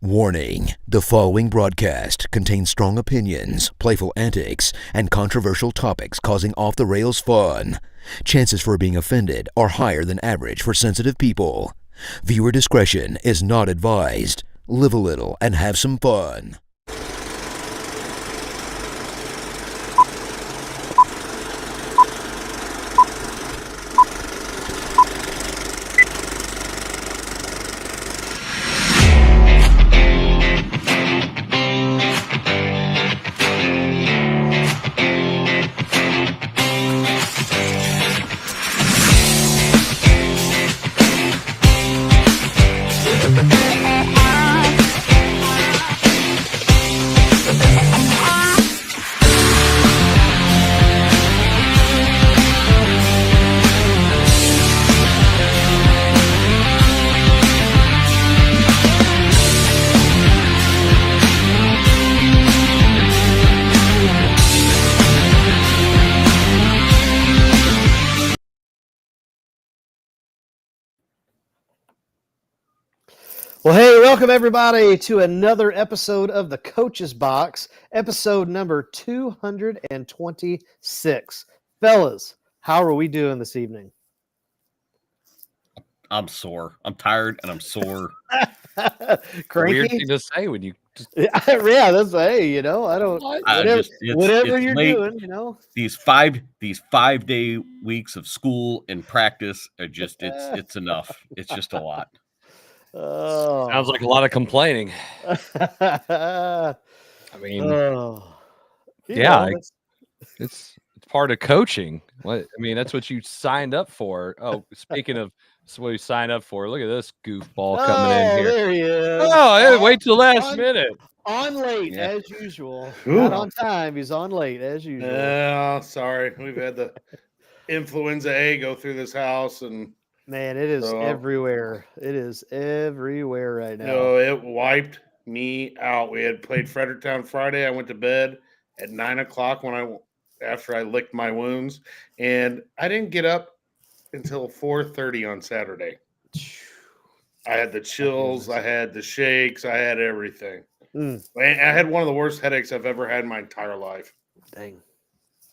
Warning: the following broadcast contains strong opinions, playful antics, and controversial topics causing off-the-rails fun. Chances for being offended are higher than average for sensitive people. Viewer discretion is not advised. Live a little and have some fun. Well, hey, welcome everybody to another episode of the Coach's Box, episode number 226. Fellas, how are we doing this evening? I'm sore. I'm tired and I'm sore. Cranky? Weird thing to say when you just... Yeah, that's hey, you know, I don't whatever you're late. doing, you know. These 5-day weeks of school and practice are just it's enough. It's just a lot. Oh. Sounds like a lot of complaining. I mean, it's part of coaching. I mean, that's what you signed up for. Oh, speaking of what you signed up for, look at this goofball coming in here. There he is. Oh, hey, wait till last minute. On late as usual. Not on time. He's on late as usual. Yeah, sorry. We've had the influenza A go through this house, and man, it is everywhere. It is everywhere right now. No, it wiped me out. We had played Fredericktown Friday. I went to bed at 9:00 after I licked my wounds, and I didn't get up until 4:30 on Saturday. I had the chills, I had the shakes, I had everything. I had one of the worst headaches I've ever had in my entire life. Dang.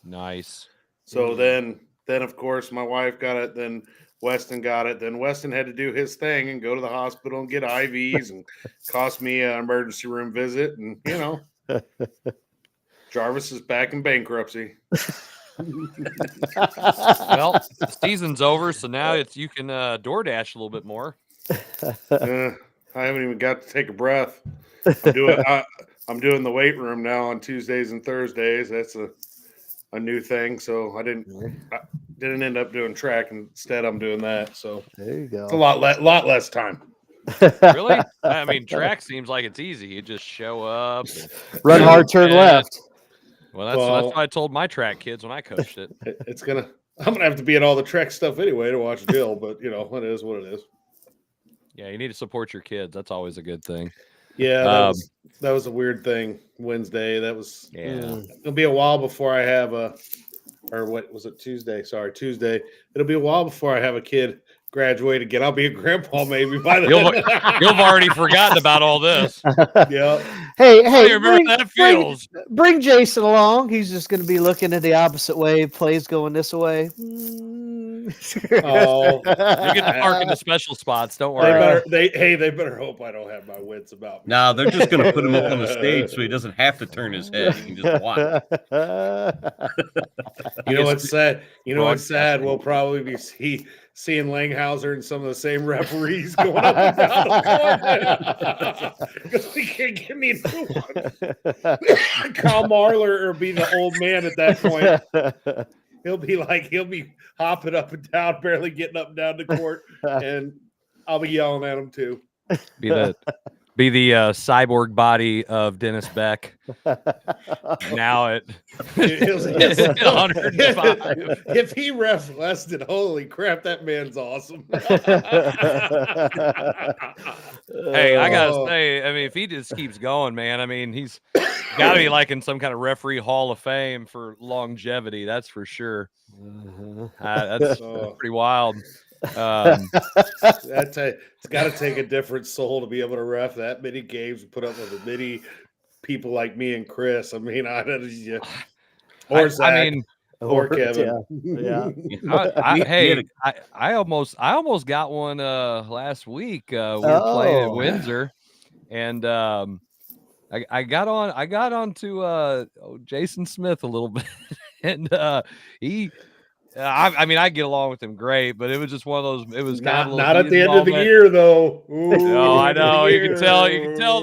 Nice. So then of course my wife got it, then Weston got it, then Weston had to do his thing and go to the hospital and get IVs and cost me an emergency room visit, and you know, Jarvis is back in bankruptcy. Well, the season's over, so now you can DoorDash a little bit more. I haven't even got to take a breath. I'm doing the weight room now on Tuesdays and Thursdays. That's a new thing. So I didn't end up doing track. Instead, I'm doing that. So there you go. It's a lot less time. Really? I mean, track seems like it's easy. You just show up, run hard, turn left. Well, that's what I told my track kids when I coached it. I'm gonna have to be at all the Trek stuff anyway to watch Jill, but you know, it is what it is. Yeah, you need to support your kids. That's always a good thing. Yeah, that was a weird thing Wednesday. It'll be a while before I have Tuesday? Sorry, Tuesday. It'll be a while before I have a kid graduate again. I'll be a grandpa maybe by then. You've already forgotten about all this. Yeah. Hey, remember how that feels. Bring Jason along. He's just going to be looking at the opposite way. Plays going this way. Oh, you get to park in the special spots. Don't worry. They better hope I don't have my wits about me. No, they're just going to put him up on the stage so he doesn't have to turn his head. He can just watch. You know what's sad? We'll probably be seeing Langhauser and some of the same referees going up and down the court because we can't get me a new one. Kyle Marler will be the old man at that point. He'll be hopping up and down, barely getting up and down the court, and I'll be yelling at him too. Be the cyborg body of Dennis Beck. Now at 105. If he ref Weston, holy crap, that man's awesome. Hey, I gotta say, I mean, if he just keeps going, man, I mean, he's got to be like in some kind of referee Hall of Fame for longevity. That's for sure. That's pretty wild. It's got to take a different soul to be able to ref that many games and put up with as many people like me and Chris. I mean, or Zach, I mean, or Kevin. Yeah. I almost got one last week. We were playing at Windsor, and I got on to Jason Smith a little bit, and he. I mean, I get along with him great, but it was just one of those. It was kind of a little not at the end of the year, though. No, I know. You can tell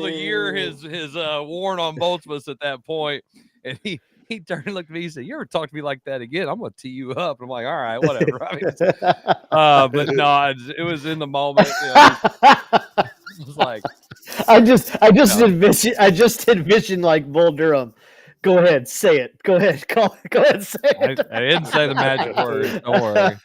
the year has worn on both of us at that point. And he turned and looked at me. He said, "You ever talk to me like that again? I'm going to tee you up." And I'm like, "All right, whatever." I mean, but no, it was in the moment. It was like, I just envisioned like Bull Durham. Go ahead, say it. Go ahead, go ahead, say it. I didn't say the magic word. Don't worry.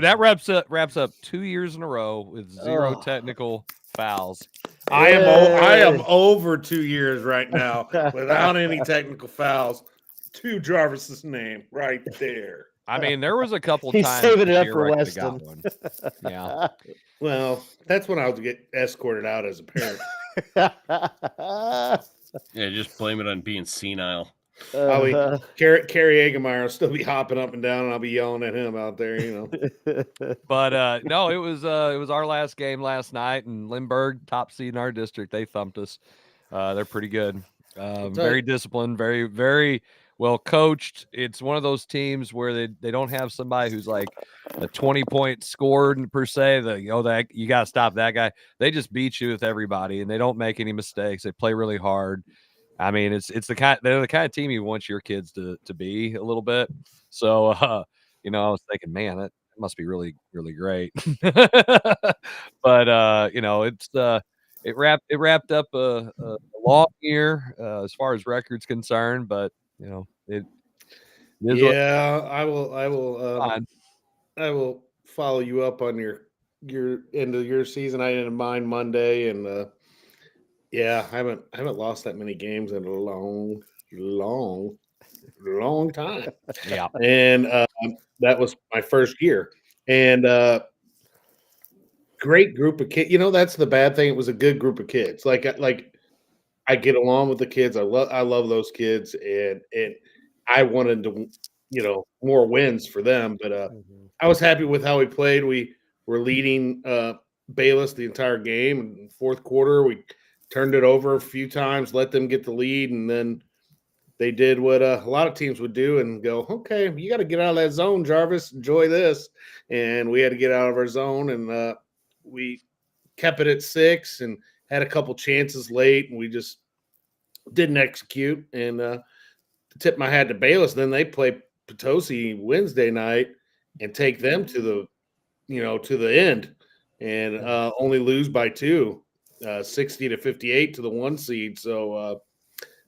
That wraps up 2 years in a row with zero technical fouls. I am over 2 years right now without any technical fouls to Jarvis's name right there. I mean, there was a couple He's times saving it up for Weston. Yeah. Well, that's when I'll get escorted out as a parent. Yeah, just blame it on being senile. Carrie Egemeyer will still be hopping up and down, and I'll be yelling at him out there, But no, it was our last game last night, and Lindbergh, top seed in our district, they thumped us. They're pretty good, very disciplined, very very well coached. It's one of those teams where they don't have somebody who's like a 20-point scorer per se. That you got to stop that guy. They just beat you with everybody, and they don't make any mistakes. They play really hard. I mean, they're the kind of team you want your kids to be a little bit. So, I was thinking, man, that must be really, really great. But it wrapped up a long year as far as records concerned. But it is. Yeah, I will follow you up on your end of your season. I ended mine Monday, and yeah, I haven't lost that many games in a long time. Yeah, and that was my first year, and great group of kids. That's the bad thing. It was a good group of kids. Like I get along with the kids. I love those kids, and I wanted to, more wins for them. But I was happy with how we played. We were leading Bayless the entire game. In the fourth quarter, we turned it over a few times, let them get the lead, and then they did what a lot of teams would do and go, okay, you got to get out of that zone, Jarvis. Enjoy this. And we had to get out of our zone, and we kept it at 6 and had a couple chances late, and we just didn't execute. And tip my hat to Bayless. Then they play Potosi Wednesday night and take them to the end, and only lose by 2, 60-58 to the 1 seed. So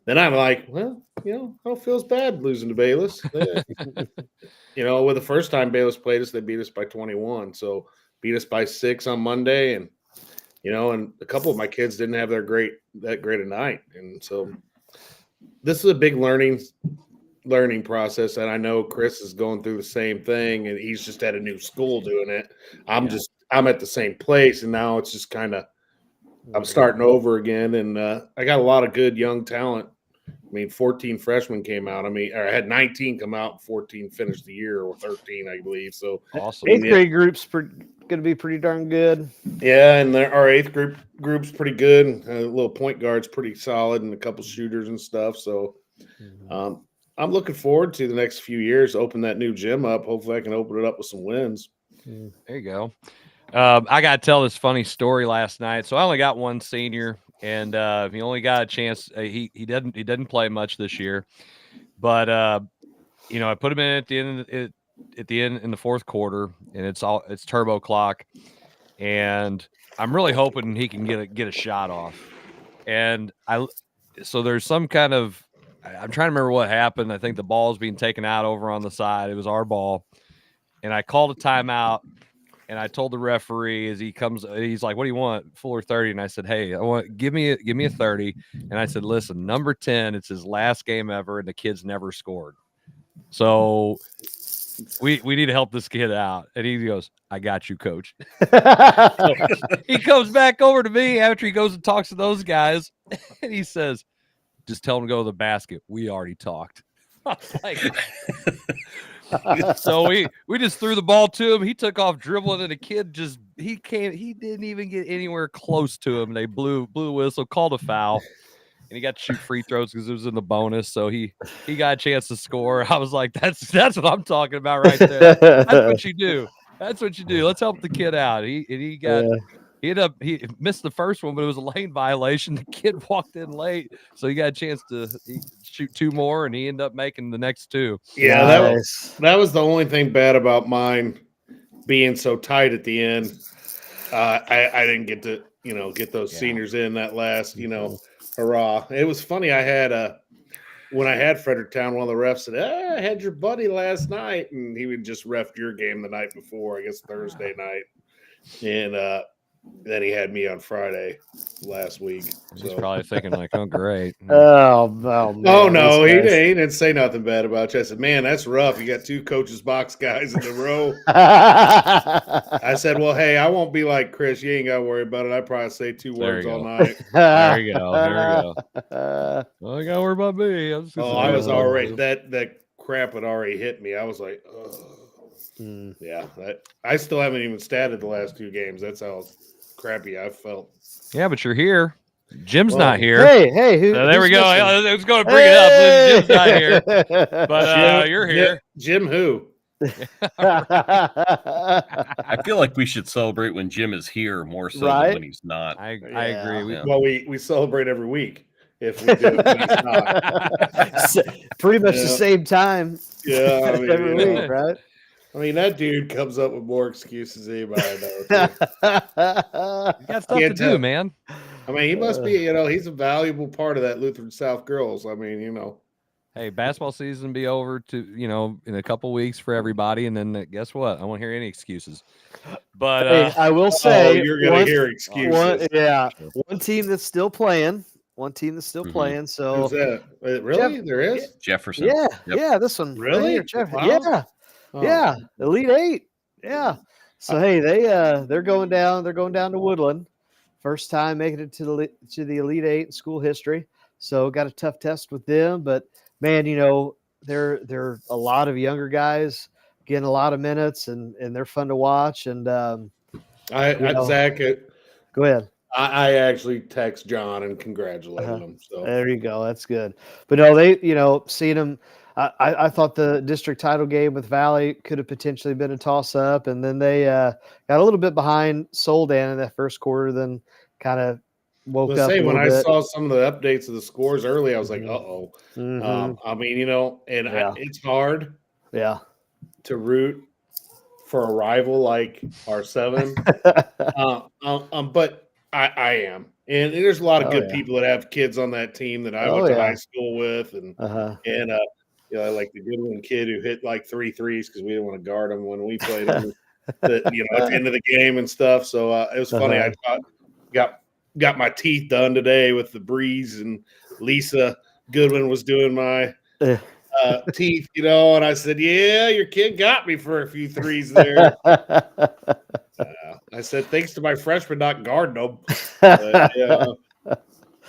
then I'm like, well, I don't feel as bad losing to Bayless. With the first time Bayless played us, they beat us by 21. So beat us by 6 on Monday, and and a couple of my kids didn't have that great a night, and so this is a big learning process, and I know Chris is going through the same thing, and he's just at a new school doing it. I'm at the same place, and now it's just kind of I'm starting over again, and I got a lot of good young talent. I mean, 14 freshmen came out. I had 19 come out, 14 finished the year, or 13, I believe. So awesome. 8th grade group's going to be pretty darn good. Yeah, and our 8th group's pretty good. A little point guard's pretty solid, and a couple shooters and stuff. So I'm looking forward to the next few years, open that new gym up. Hopefully I can open it up with some wins. There you go. I got to tell this funny story last night. So I only got one senior, and he only got a chance. He didn't play much this year, but I put him in at the end in the fourth quarter, and it's turbo clock, and I'm really hoping he can get a shot off. And so there's some kind of, I'm trying to remember what happened. I think the ball's being taken out over on the side. It was our ball, and I called a timeout. And I told the referee as he comes, he's like, "What do you want, full or 30?" And I said, "Hey, I want give me a 30." And I said, "Listen, number 10, it's his last game ever, and the kid's never scored. So we need to help this kid out. And he goes, I got you, coach. So he comes back over to me after he goes and talks to those guys. And he says, just tell him to go to the basket. We already talked. I was like, so we just threw the ball to him. He took off dribbling, and the kid he didn't even get anywhere close to him. They blew a whistle, called a foul, and he got to shoot free throws because it was in the bonus. So he got a chance to score. I was like, that's what I'm talking about right there. That's what you do. That's what you do. Let's help the kid out. He missed the first one, but it was a lane violation. The kid walked in late, so he got a chance to shoot 2 more, and he ended up making the next 2. Yeah, Nice. that was the only thing bad about mine being so tight at the end. I didn't get to get those seniors in that last hurrah. It was funny. I had when I had Fredericktown, one of the refs said, I had your buddy last night, and he would just ref your game the night before, I guess Thursday night, and then he had me on Friday last week. He's probably thinking like, oh, great. Oh, man. Oh, no, he didn't say nothing bad about you. I said, man, that's rough. You got 2 coaches box guys in a row. I said, well, hey, I won't be like Chris. You ain't got to worry about it. I probably say 2 words all night. There you go. Well, I got to worry about me. I was already, that crap had already hit me. I was like, oh. Yeah, I still haven't even statted the last 2 games. That's how crappy I felt. Yeah, but you're here. Jim's not here. Hey, there we go. I was going to bring it up. Jim's not here, but you're here. Jim who? I feel like we should celebrate when Jim is here more so than when he's not. I agree. Well, we celebrate every week if we do. When he's not. Pretty much the same time. Yeah, I mean, every week, right? I mean, that dude comes up with more excuses than anybody I know. You got stuff to do, man. I mean, he must be, he's a valuable part of that Lutheran South girls. I mean, Hey, basketball season be over in a couple weeks for everybody, and then guess what? I won't hear any excuses. But hey, I will say, you're going to hear excuses. One team that's still playing. So who's that? Really? There is Jefferson. Yeah, Yep. yeah. This one, really? Right wow. Yeah. Oh. Yeah, Elite 8. Yeah. So hey, they're going down. They're going down to Woodland. First time making it to the Elite 8 in school history. So got a tough test with them, but man, they're a lot of younger guys getting a lot of minutes, and they're fun to watch. And Zach, go ahead. I actually text John and congratulated him. So there you go. That's good. But no, they seeing them. I thought the district title game with Valley could have potentially been a toss-up, and then they got a little bit behind Soldan in that first quarter, then kind of woke up. When I saw some of the updates of the scores early, I was like, uh-oh. I mean, it's hard to root for a rival like our 7. But I am. And there's a lot of good people that have kids on that team that I went to high school with, and like the Goodwin kid who hit like 3 threes because we didn't want to guard him when we played him, at the end of the game and stuff. So it was funny. I got my teeth done today with the breeze, and Lisa Goodwin was doing my teeth, and I said, "Yeah, your kid got me for a few threes there." I said, "Thanks to my freshman not guarding them."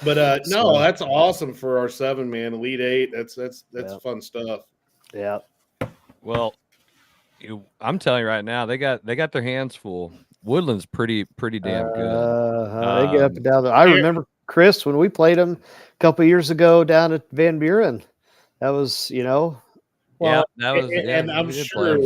But no, that's awesome for our 7, man. Elite 8. That's fun stuff. Yeah. Well, I'm telling you right now, they got their hands full. Woodland's pretty damn good. They get up and down there. I remember, Chris, when we played them a couple of years ago down at Van Buren. That was, Well, that was, and I'm sure,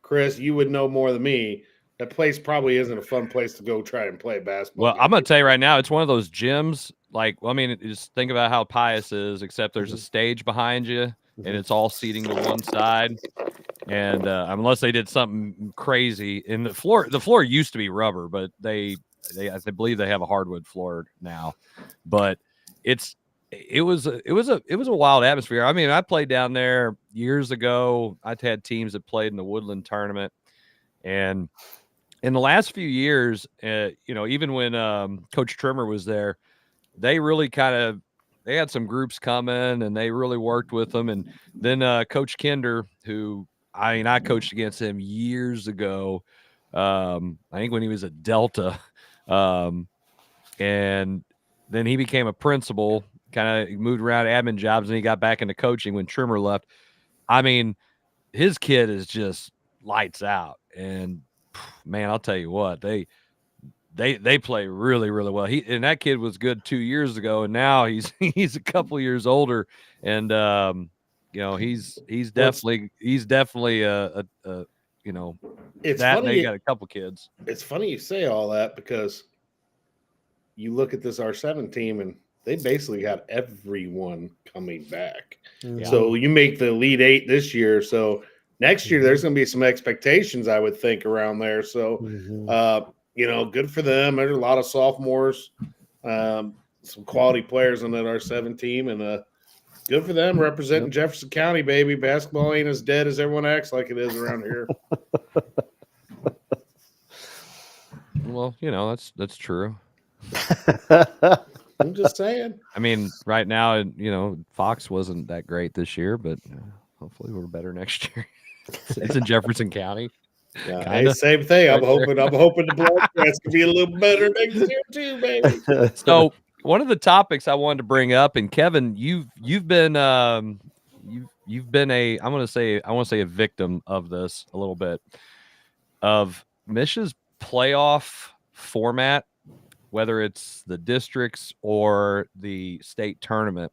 Chris, you would know more than me. That place probably isn't a fun place to go try and play basketball. Well, I'm going to tell you right now, it's one of those gyms. Just think about how Pius is, except there's a stage behind you, and it's all seating to one side. And unless they did something crazy, and the floor used to be rubber, but I believe they have a hardwood floor now. But it was a wild atmosphere. I mean, I played down there years ago. I've had teams that played in the Woodland tournament, and in the last few years, even when Coach Trimmer was there, they really they had some groups coming, and they really worked with them. And then Coach Kinder, who I mean, I coached against him years ago. I think when he was at Delta, and then he became a principal, kind of moved around admin jobs, and he got back into coaching when Trimmer left. I mean, his kid is just lights out, and man, I'll tell you what, they play really, really well. And that kid was good 2 years ago, and now he's a couple years older, and he's definitely a It's that funny. they got a couple kids. It's funny you say all that because you look at this R7 team and they basically got everyone coming back. Yeah. So you make the Elite Eight this year. So next year there's going to be some expectations, I would think, around there. So, good for them. There's a lot of sophomores, some quality players on that R7 team, and good for them representing Jefferson County, baby. Basketball ain't as dead as everyone acts like it is around here. Well, that's true. I'm just saying. I mean, right now, Fox wasn't that great this year, but hopefully we're better next year. It's in Jefferson County. Yeah, hey, same thing. I'm hoping the broadcast can be a little better next year too, baby. So one of the topics I wanted to bring up, and Kevin, you've been you've been I want to say a victim of this a little bit, of Mish's playoff format, whether it's the districts or the state tournament.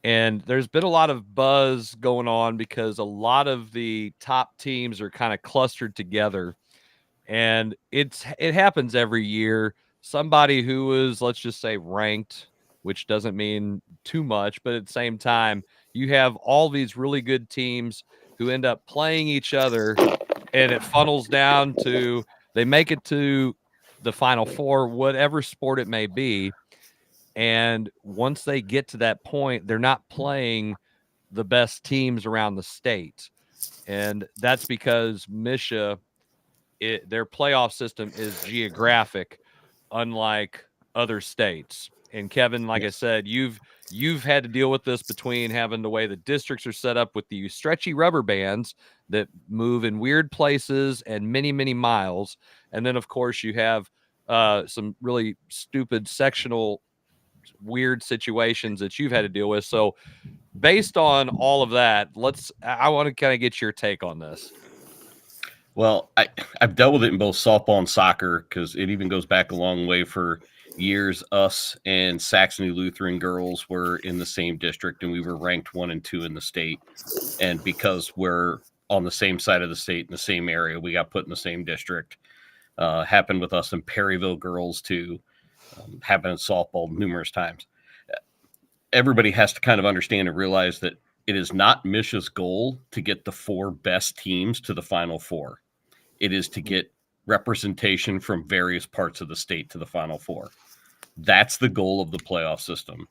And there's been a lot of buzz going on because a lot of the top teams are kind of clustered together. And it happens every year. Somebody who is, let's just say, ranked, which doesn't mean too much, but at the same time, you have all these really good teams who end up playing each other, and it funnels down to they make it to the Final Four, whatever sport it may be. And once they get to that point, they're not playing the best teams around the state. And that's because Misha, their playoff system is geographic, unlike other states. And Kevin, like I said, you've had to deal with this between having the way the districts are set up with the stretchy rubber bands that move in weird places and many, many miles. And then, of course, you have some really stupid sectional weird situations that you've had to deal with. So based on all of that, I want to kind of get your take on this. Well, I've dealt with it in both softball and soccer, because it even goes back a long way. For years, us and Saxony Lutheran girls were in the same district, and we were ranked 1 and 2 in the state. And because we're on the same side of the state in the same area, we got put in the same district. Happened with us in Perryville girls too. Happened in softball numerous times. Everybody has to kind of understand and realize that it is not Misha's goal to get the 4 best teams to the Final Four. It is to get representation from various parts of the state to the Final Four. That's the goal of the playoff system,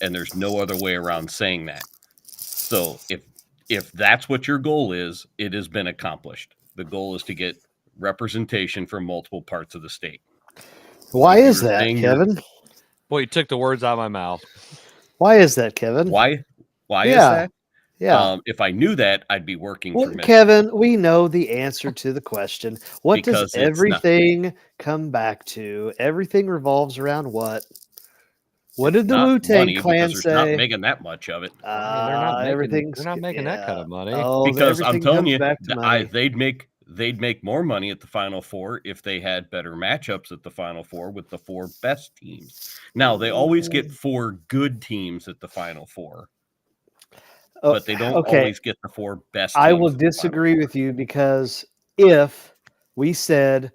and there's no other way around saying that. So if that's what your goal is, it has been accomplished. The goal is to get representation from multiple parts of the state. Why is that, Kevin? Boy, you took the words out of my mouth. Why is that, Kevin? Why is that? Yeah. If I knew that, I'd be working for Michigan. Kevin, we know the answer to the question. What Because does everything come back to? Everything revolves around what? What did the Wu-Tang Clan say? They're not making that much of it. They're not making that kind of money. Because I'm telling you, they'd make more money at the Final Four if they had better matchups at the Final Four with the 4 best teams. Now, they always get 4 good teams at the Final Four, but they don't always get the 4 best teams. I will disagree with you, because if we said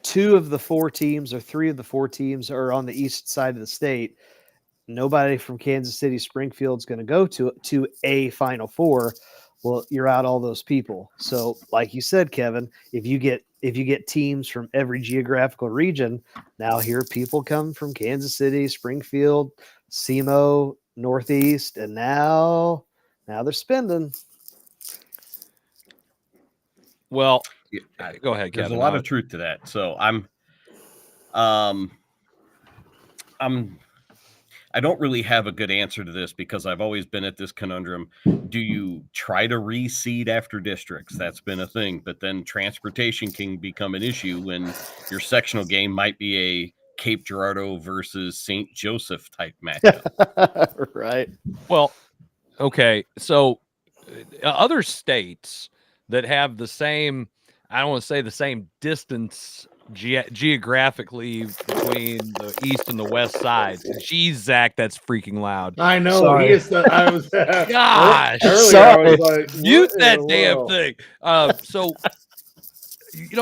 2 of the 4 teams or 3 of the 4 teams are on the east side of the state, nobody from Kansas City, Springfield's going to go to a Final Four. Well, you're out all those people. So, like you said, Kevin, if you get teams from every geographical region, now here people come from Kansas City, Springfield, SEMO, Northeast, and now they're spending. Well, go ahead, Kevin. There's a lot of truth to that. So I'm I don't really have a good answer to this because I've always been at this conundrum. Do you try to reseed after districts? That's been a thing, but then transportation can become an issue when your sectional game might be a Cape Girardeau versus St. Joseph type matchup. Right. Well, okay. So other states that have the same, I don't want to say the same distance geographically between the east and the west sides. Geez, Zach, that's freaking loud. I know. Sorry. He is the. I was. Gosh, earlier I was like, mute what that in the damn world? thing. So,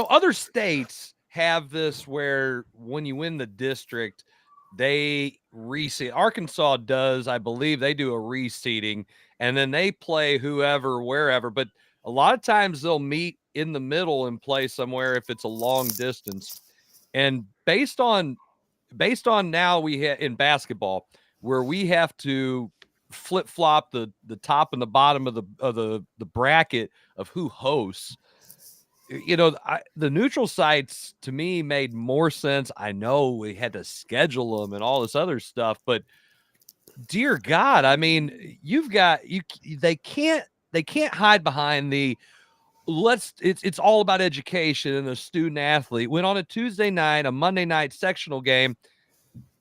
other states have this where when you win the district, they reseed. Arkansas does, I believe, they do a reseeding, and then they play whoever, wherever. But a lot of times they'll meet in the middle and play somewhere if it's a long distance. And based on now we have in basketball where we have to flip flop the top and the bottom of the bracket of who hosts. The neutral sites to me made more sense. I know we had to schedule them and all this other stuff, but dear God, I mean, they can't hide behind the it's all about education and the student athlete. When on a Tuesday night, a Monday night sectional game,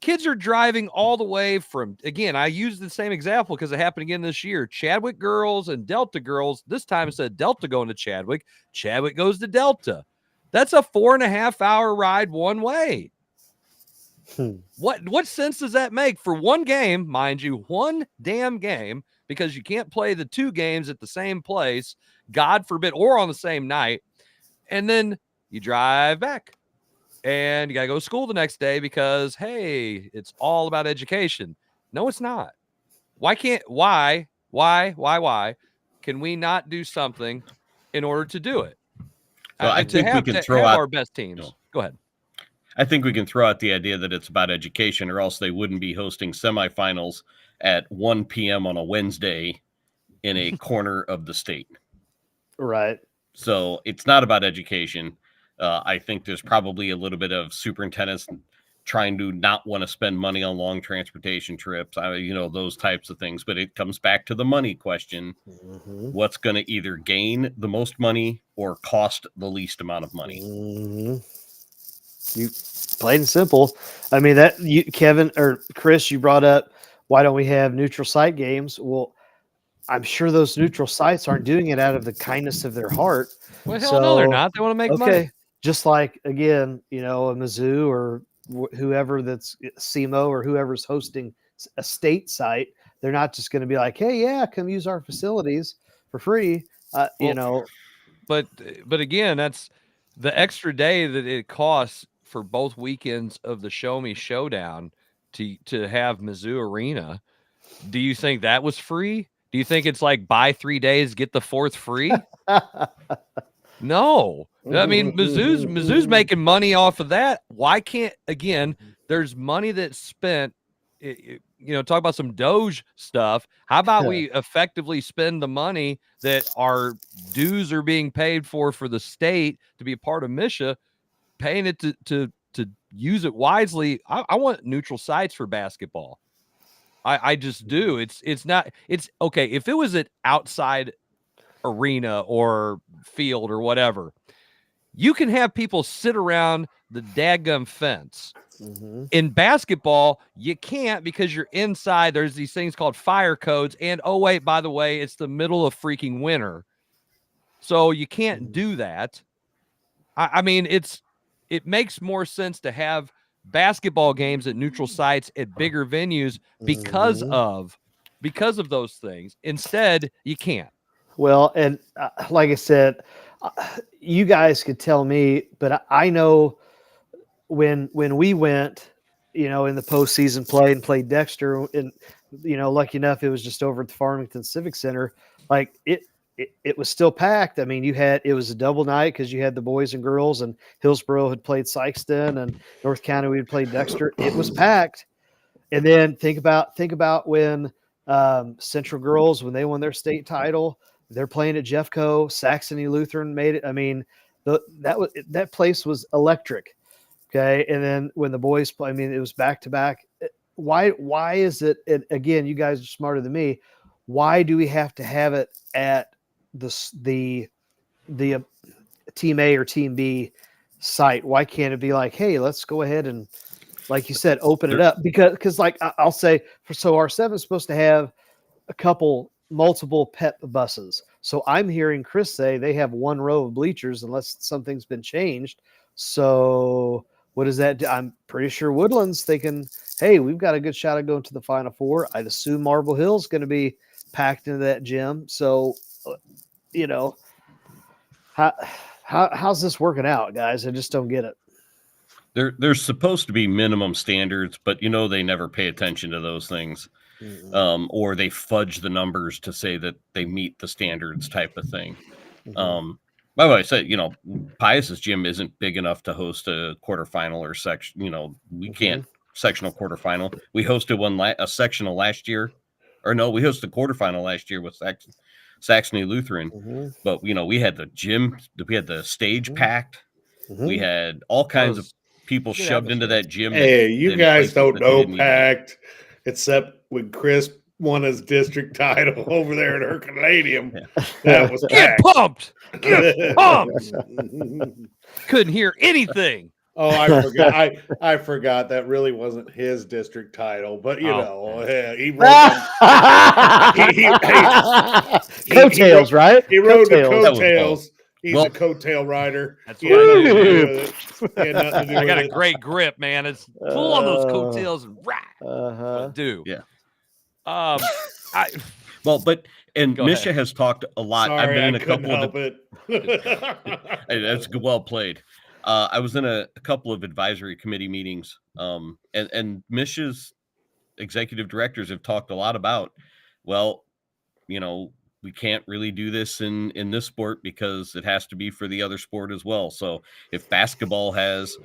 kids are driving all the way from, again, I use the same example because it happened again this year. Chadwick girls and Delta girls. This time instead of Delta going to Chadwick goes to Delta. That's a 4.5 hour ride one way. What sense does that make for one game, mind you, one damn game, because you can't play the two games at the same place, God forbid, or on the same night, and then you drive back and you got to go to school the next day because, hey, it's all about education. No, it's not. Why can we not do something in order to do it? Well, I think we can throw out out our best teams. Go ahead. I think we can throw out the idea that it's about education, or else they wouldn't be hosting semifinals at 1 p.m. on a Wednesday in a corner of the state. Right. So it's not about education. I think there's probably a little bit of superintendents trying to not want to spend money on long transportation trips, those types of things. But it comes back to the money question. Mm-hmm. What's going to either gain the most money or cost the least amount of money? Mm-hmm. You plain and simple. I mean, Kevin or Chris, you brought up, why don't we have neutral site games? Well, I'm sure those neutral sites aren't doing it out of the kindness of their heart. Well, hell no, they're not. They want to make money. Just like, again, a Mizzou or whoever that's SEMO or whoever's hosting a state site, they're not just going to be like, hey, yeah, come use our facilities for free. But again, that's the extra day that it costs for both weekends of the Show Me Showdown to have Mizzou Arena. Do you think that was free? Do you think it's like buy 3 days, get the fourth free? No. I mean, Mizzou's making money off of that. Why can't, again, there's money that's spent, talk about some Doge stuff. How about we effectively spend the money that our dues are being paid for the state to be a part of MSHA, paying it to use it wisely. I want neutral sites for basketball. I just do. It's okay. If it was an outside arena or field or whatever, you can have people sit around the dadgum fence. Mm-hmm. In basketball, you can't because you're inside. There's these things called fire codes. And oh, wait, by the way, it's the middle of freaking winter. So you can't do that. I mean, it makes more sense to have basketball games at neutral sites at bigger venues because of those things. Instead, you can't. Well, and like I said, you guys could tell me, but I know when we went, in the postseason play and played Dexter, and lucky enough it was just over at the Farmington Civic Center. Like it was still packed. I mean, it was a double night because you had the boys and girls, and Hillsboro had played Sykeston, and North County we had played Dexter. It was packed. And then think about when Central girls, when they won their state title, they're playing at Jeffco. Saxony Lutheran made it. I mean, that place was electric. Okay, and then when the boys play, I mean, it was back to back. why is it, and again, you guys are smarter than me. Why do we have to have it at the team A or team B site? Why can't it be like, hey, let's go ahead and, like you said, open it up? Because like I'll say, so R7 is supposed to have multiple pet buses. So I'm hearing Chris say they have one row of bleachers unless something's been changed. So what does that do? I'm pretty sure Woodland's thinking, hey, we've got a good shot of going to the Final Four. I'd assume Marble Hill's going to be packed into that gym. So, you know, how's this working out, guys? I just don't get it. There's supposed to be minimum standards, but they never pay attention to those things. Or they fudge the numbers to say that they meet the standards type of thing. By the way, I said, Pius's gym isn't big enough to host a quarterfinal or section. We can't sectional quarterfinal. We hosted a sectional last year, or no, we hosted a quarterfinal last year with Saxony Lutheran. But we had the gym, we had the stage packed. We had all kinds of people shoved into that gym. Hey, you guys don't know packed, except when Chris won his district title over there at Herculaneum. Yeah. That was packed. Get pumped. Couldn't hear anything. Oh, I forgot. I forgot that really wasn't his district title, but he rode coattails, right? He rode the coattails. He's a coattail rider. That's what I do. I got a great grip, man. It's pull on those coattails and do. Yeah. Misha has talked a lot. Sorry, I've been in a couple of Hey, that's well played. I was in a couple of advisory committee meetings, and Misha's executive directors have talked a lot about, we can't really do this in this sport because it has to be for the other sport as well. So if basketball has,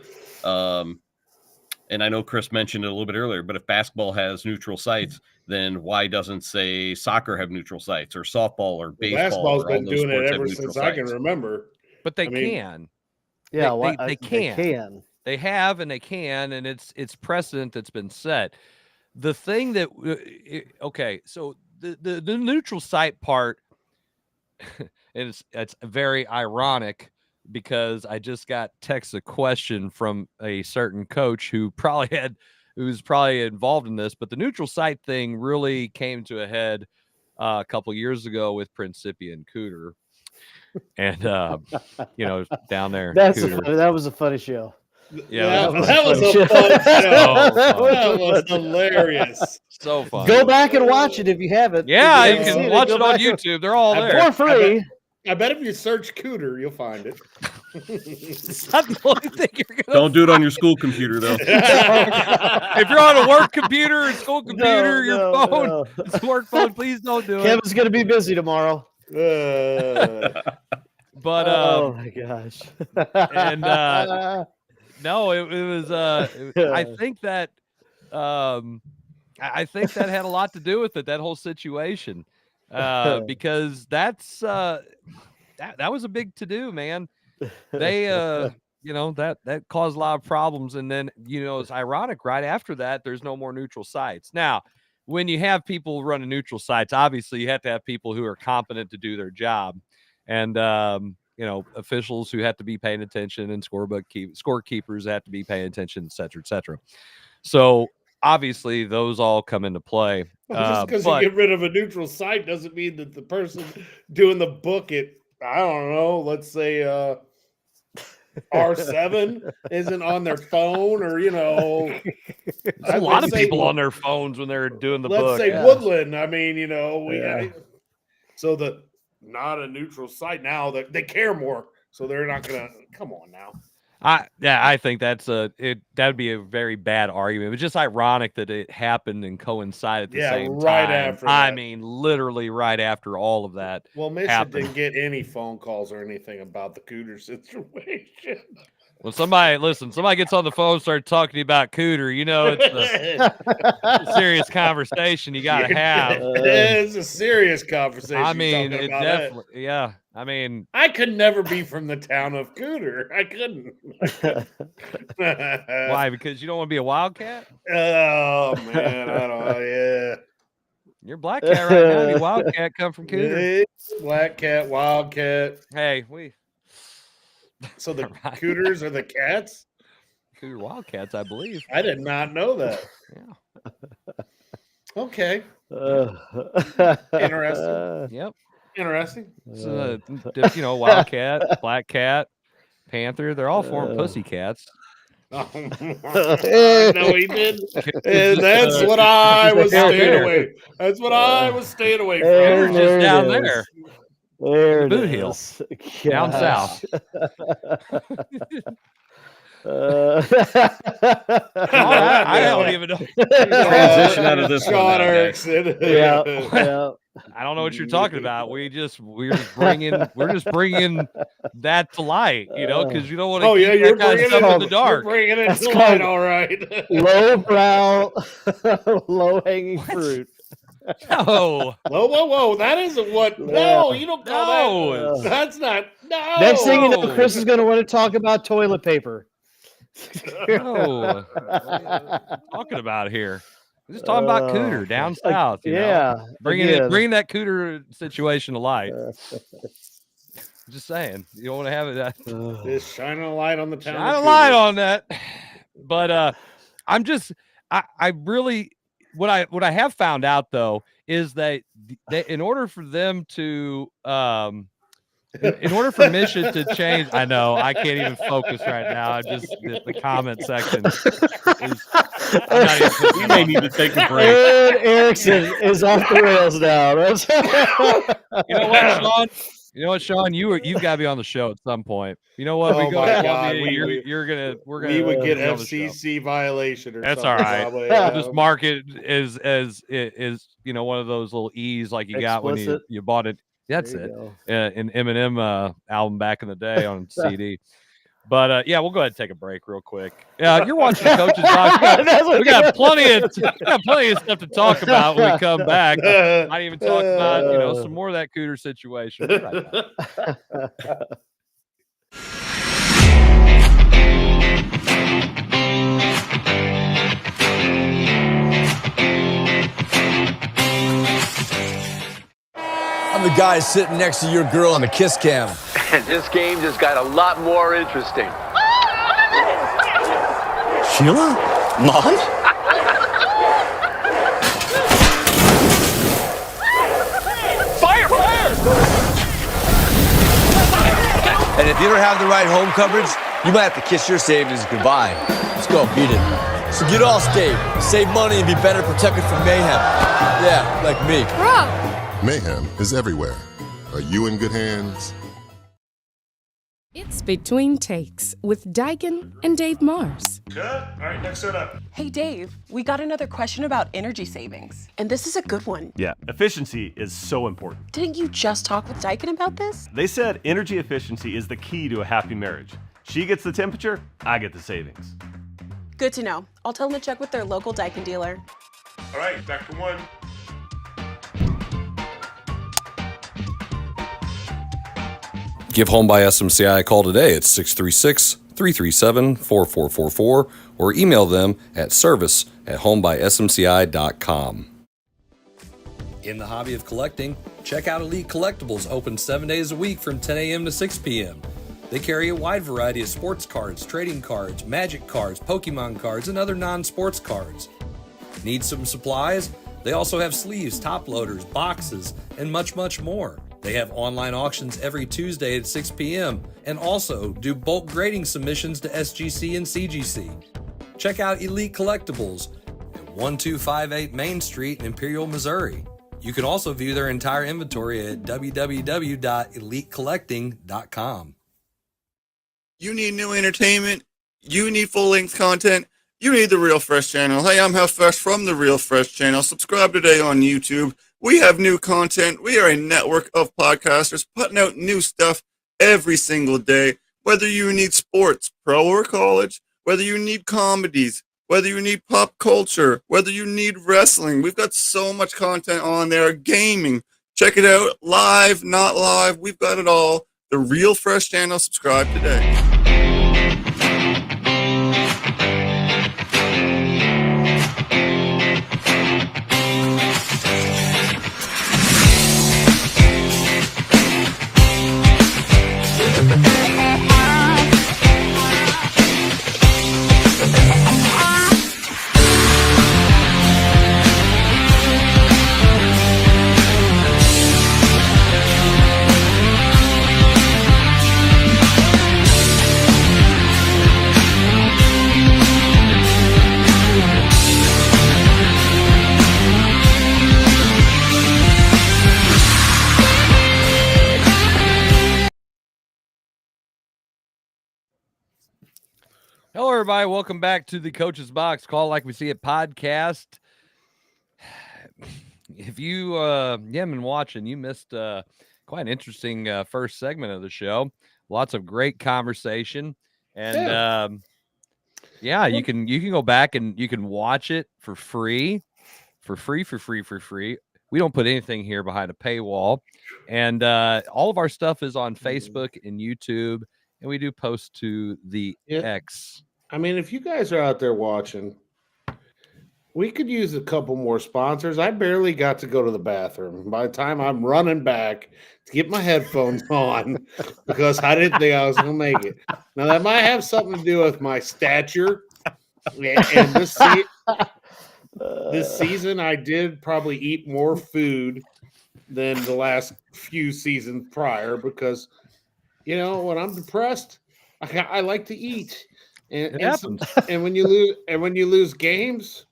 and I know Chris mentioned it a little bit earlier, but if basketball has neutral sites, then why doesn't, say, soccer have neutral sites, or softball, or baseball? Basketball's been doing it ever since I can remember. But they can. Yeah, they can. They have, and they can, and it's precedent that's been set. The thing that so the neutral site part, it's very ironic, because I just got a question from a certain coach who's probably involved in this, but the neutral site thing really came to a head a couple years ago with Principian Cooter. And down there, that was a funny show. Yeah, that was a fun show. That was hilarious. So fun. Go back and watch it if you haven't. Yeah, you can watch it on YouTube. They're all there for free. I bet if you search Cooter, you'll find it. It's not the only thing you're gonna Don't do it on your school computer, though. If you're on a work computer, a school computer, your phone, it's a work phone, please don't do it. Kevin's gonna be busy tomorrow. But oh my gosh. And no, it was I think that had a lot to do with it, that whole situation. Because that's that was a big to do, man. They that caused a lot of problems. And then it's ironic, right after that there's no more neutral sites. Now, when you have people running neutral sites, obviously you have to have people who are competent to do their job, and officials who have to be paying attention, and scorekeepers have to be paying attention, et cetera, et cetera. So obviously those all come into play. Just because you get rid of a neutral site doesn't mean that the person doing the book at, I don't know, let's say R7 isn't on their phone, or there's a lot of people on their phones when they're doing the book. Let's say Woodland. I mean, so not a neutral site now, that they care more, so they're not gonna come on now. I think that would be a very bad argument. It was just ironic that it happened and coincided at the same time. After I mean, literally right after all of that. Well, Misha didn't get any phone calls or anything about the Cooter situation. When somebody gets on the phone and starts talking to you about cooter, you know it's a serious conversation you got to have. It's a serious conversation. I mean, it definitely, yeah. I mean, I could never be from the town of Cooter. I couldn't. Why? Because you don't want to be a wildcat? Oh man, I don't know. Yeah, you're black cat right now. Be wildcat come from Cooter. Black cat, wildcat. Hey, So the Cooters are the cats? Cooter Wildcats, I believe. I did not know that. Yeah. Okay. Interesting. Yep. Interesting. So, wildcat, black cat, panther, they're all formed pussy cats. Oh, no, he didn't. And that's what I was staying away. That's what I was staying away from. They're just down there. There Boot Hill. Down south. I don't even know. Transition out of this Sean one. Erickson. Yeah. I don't know what you're talking about. We're just bringing that to light, because you don't want to keep that kind of stuff in the dark. You're bringing it to light, all right. Lowbrow, low-hanging fruit. No. Whoa. That isn't what. No, you don't call that. That's not. No. Next thing you know, Chris is going to want to talk about toilet paper. No. Talking about here. We're just talking about cooter down south. Bringing that cooter situation to light. Just saying, you don't want to have it. Just shining a light on the town. Shine a light on that. But I really. What I have found out though is that in order for them to in order for mission to change, I know I can't even focus right now. I'm just the comment section is. You may need to take a break. Ed Erickson is off the rails now. You know what, Sean? Sean, you've got to be on the show at some point. You know what? Oh my God. We would get FCC violation or That's something. all right. Probably. We'll just mark it as one of those little E's like you got when you bought it. That's it. An Eminem album back in the day on CD. But we'll go ahead and take a break real quick. You're watching Coach's Box. We got plenty of stuff to talk about when we come back. Might even talk about some more of that cooter situation. We'll be right back. I'm the guy sitting next to your girl on the kiss cam. And this game just got a lot more interesting. Sheila? Mom? Fire! And if you don't have the right home coverage, you might have to kiss your savings goodbye. Let's go, beat it. So get Allstate, save money, and be better protected from mayhem. Yeah, like me. Bro! Mayhem is everywhere. Are you in good hands? It's Between Takes with Daikin and Dave Mars. Cut. All right, next setup. Hey, Dave, we got another question about energy savings. And this is a good one. Yeah, efficiency is so important. Didn't you just talk with Daikin about this? They said energy efficiency is the key to a happy marriage. She gets the temperature, I get the savings. Good to know. I'll tell them to check with their local Daikin dealer. All right, back to one. Give Home by SMCI a call today at 636-337-4444 or email them at service@homebysmci.com. In the hobby of collecting, check out Elite Collectibles, open 7 days a week from 10 a.m. to 6 p.m. They carry a wide variety of sports cards, trading cards, magic cards, Pokemon cards, and other non-sports cards. Need some supplies? They also have sleeves, top loaders, boxes, and much, much more. They have online auctions every Tuesday at 6 p.m. and also do bulk grading submissions to SGC and CGC. Check out Elite Collectibles at 1258 Main Street in Imperial, Missouri. You can also view their entire inventory at www.elitecollecting.com. You need new entertainment. You need full-length content. You need the Real Fresh channel. Hey, I'm Health Fresh from the Real Fresh channel. Subscribe today on YouTube. We have new content. We are a network of podcasters putting out new stuff every single day. Whether you need sports, pro or college, whether you need comedies, whether you need pop culture, whether you need wrestling, we've got so much content on there. Gaming, check it out. Live, not live, we've got it all. The Real Fresh channel, subscribe today. Hello, everybody. Welcome back to the Coach's Box Call Like We See It podcast. If you haven't been watching, you missed quite an interesting first segment of the show. Lots of great conversation, and you can go back and you can watch it for free. We don't put anything here behind a paywall, and all of our stuff is on Facebook and YouTube, and we do post to the X. I mean, if you guys are out there watching, we could use a couple more sponsors. I barely got to go to the bathroom. By the time I'm running back to get my headphones on, because I didn't think I was going to make it. Now, that might have something to do with my stature. And this season, I did probably eat more food than the last few seasons prior because, you know, when I'm depressed, I like to eat. And when you lose games,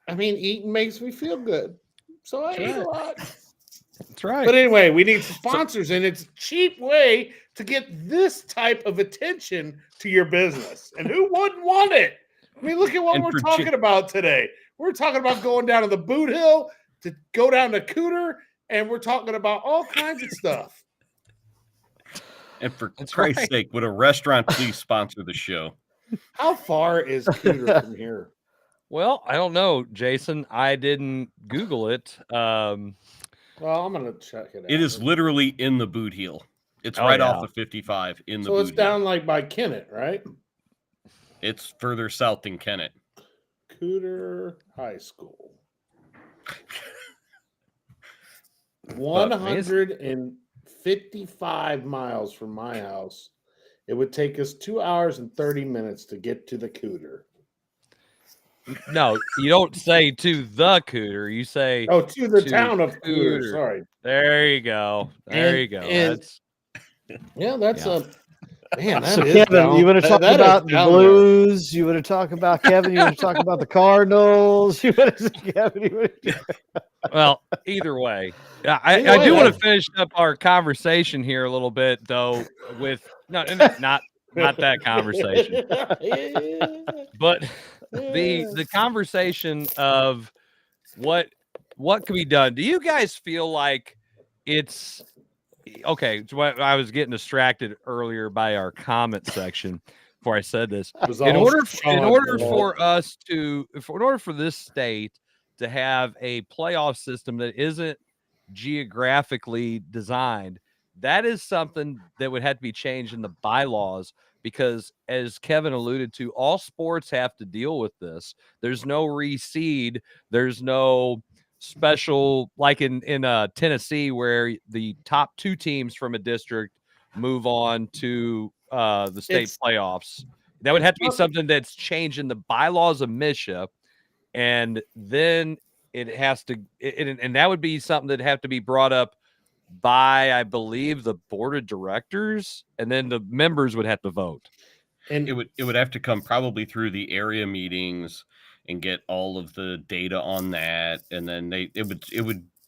I mean, eating makes me feel good. So I eat a lot. That's right. But anyway, we need sponsors, and it's a cheap way to get this type of attention to your business. And who wouldn't want it? I mean, look at what we're talking about today. We're talking about going down to the Boot Hill, to go down to Cooter, and we're talking about all kinds of stuff. And for Christ's sake, would a restaurant please sponsor the show? How far is Cooter from here? Well, I don't know, Jason. I didn't Google it. Well, I'm going to check it out. It is literally in the Boot Heel. It's right off of 55 in the Boot Heel. So it's down like by Kennett, right? It's further south than Kennett. Cooter High School. 155 miles from my house. It would take us 2 hours and 30 minutes to get to the Cooter. No, you don't say to the Cooter. You say to the town of Cooter. Sorry. There you go. That's man. That so Kevin, you want to talk about the Blues? You want to talk about Kevin? You want to talk about the Cardinals? You want to Kevin? Well, either way, I do want to finish up our conversation here a little bit, though. With not that conversation, but the conversation of what can be done. Do you guys feel like it's okay? I was getting distracted earlier by our comment section before I said this. In order for this state to have a playoff system that isn't geographically designed, that is something that would have to be changed in the bylaws, because as Kevin alluded to, all sports have to deal with this. There's no reseed. There's no special, like in Tennessee, where the top two teams from a district move on to the state playoffs. That would have to be something that's changed in the bylaws of MSHA. And then it has to, and that would be something that have to be brought up by, I believe, the board of directors, and then the members would have to vote. And it would have to come probably through the area meetings and get all of the data on that, and then it would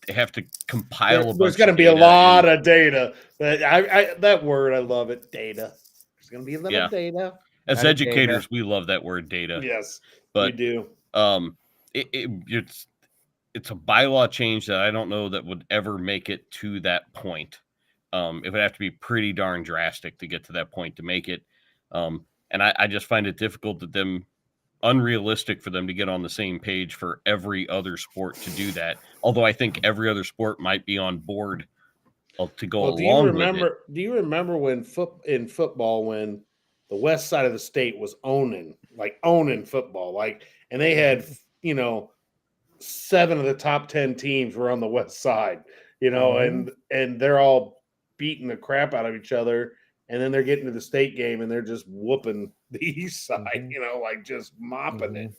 have to compile. There's going to be a lot of data. That word, I love it. Data. There's going to be a lot of data. As educators, we love that word, data. Yes, but we do. It's a bylaw change that I don't know that would ever make it to that point, It would have to be pretty darn drastic to get to that point to make it. And I just find it difficult unrealistic for them to get on the same page for every other sport to do that. Although I think every other sport might be on board to go along with it. Do you remember when in football, when the west side of the state was owning football, and they had, 7 of the top 10 teams were on the west side, and they're all beating the crap out of each other, and then they're getting to the state game and they're just whooping the east side, just mopping it.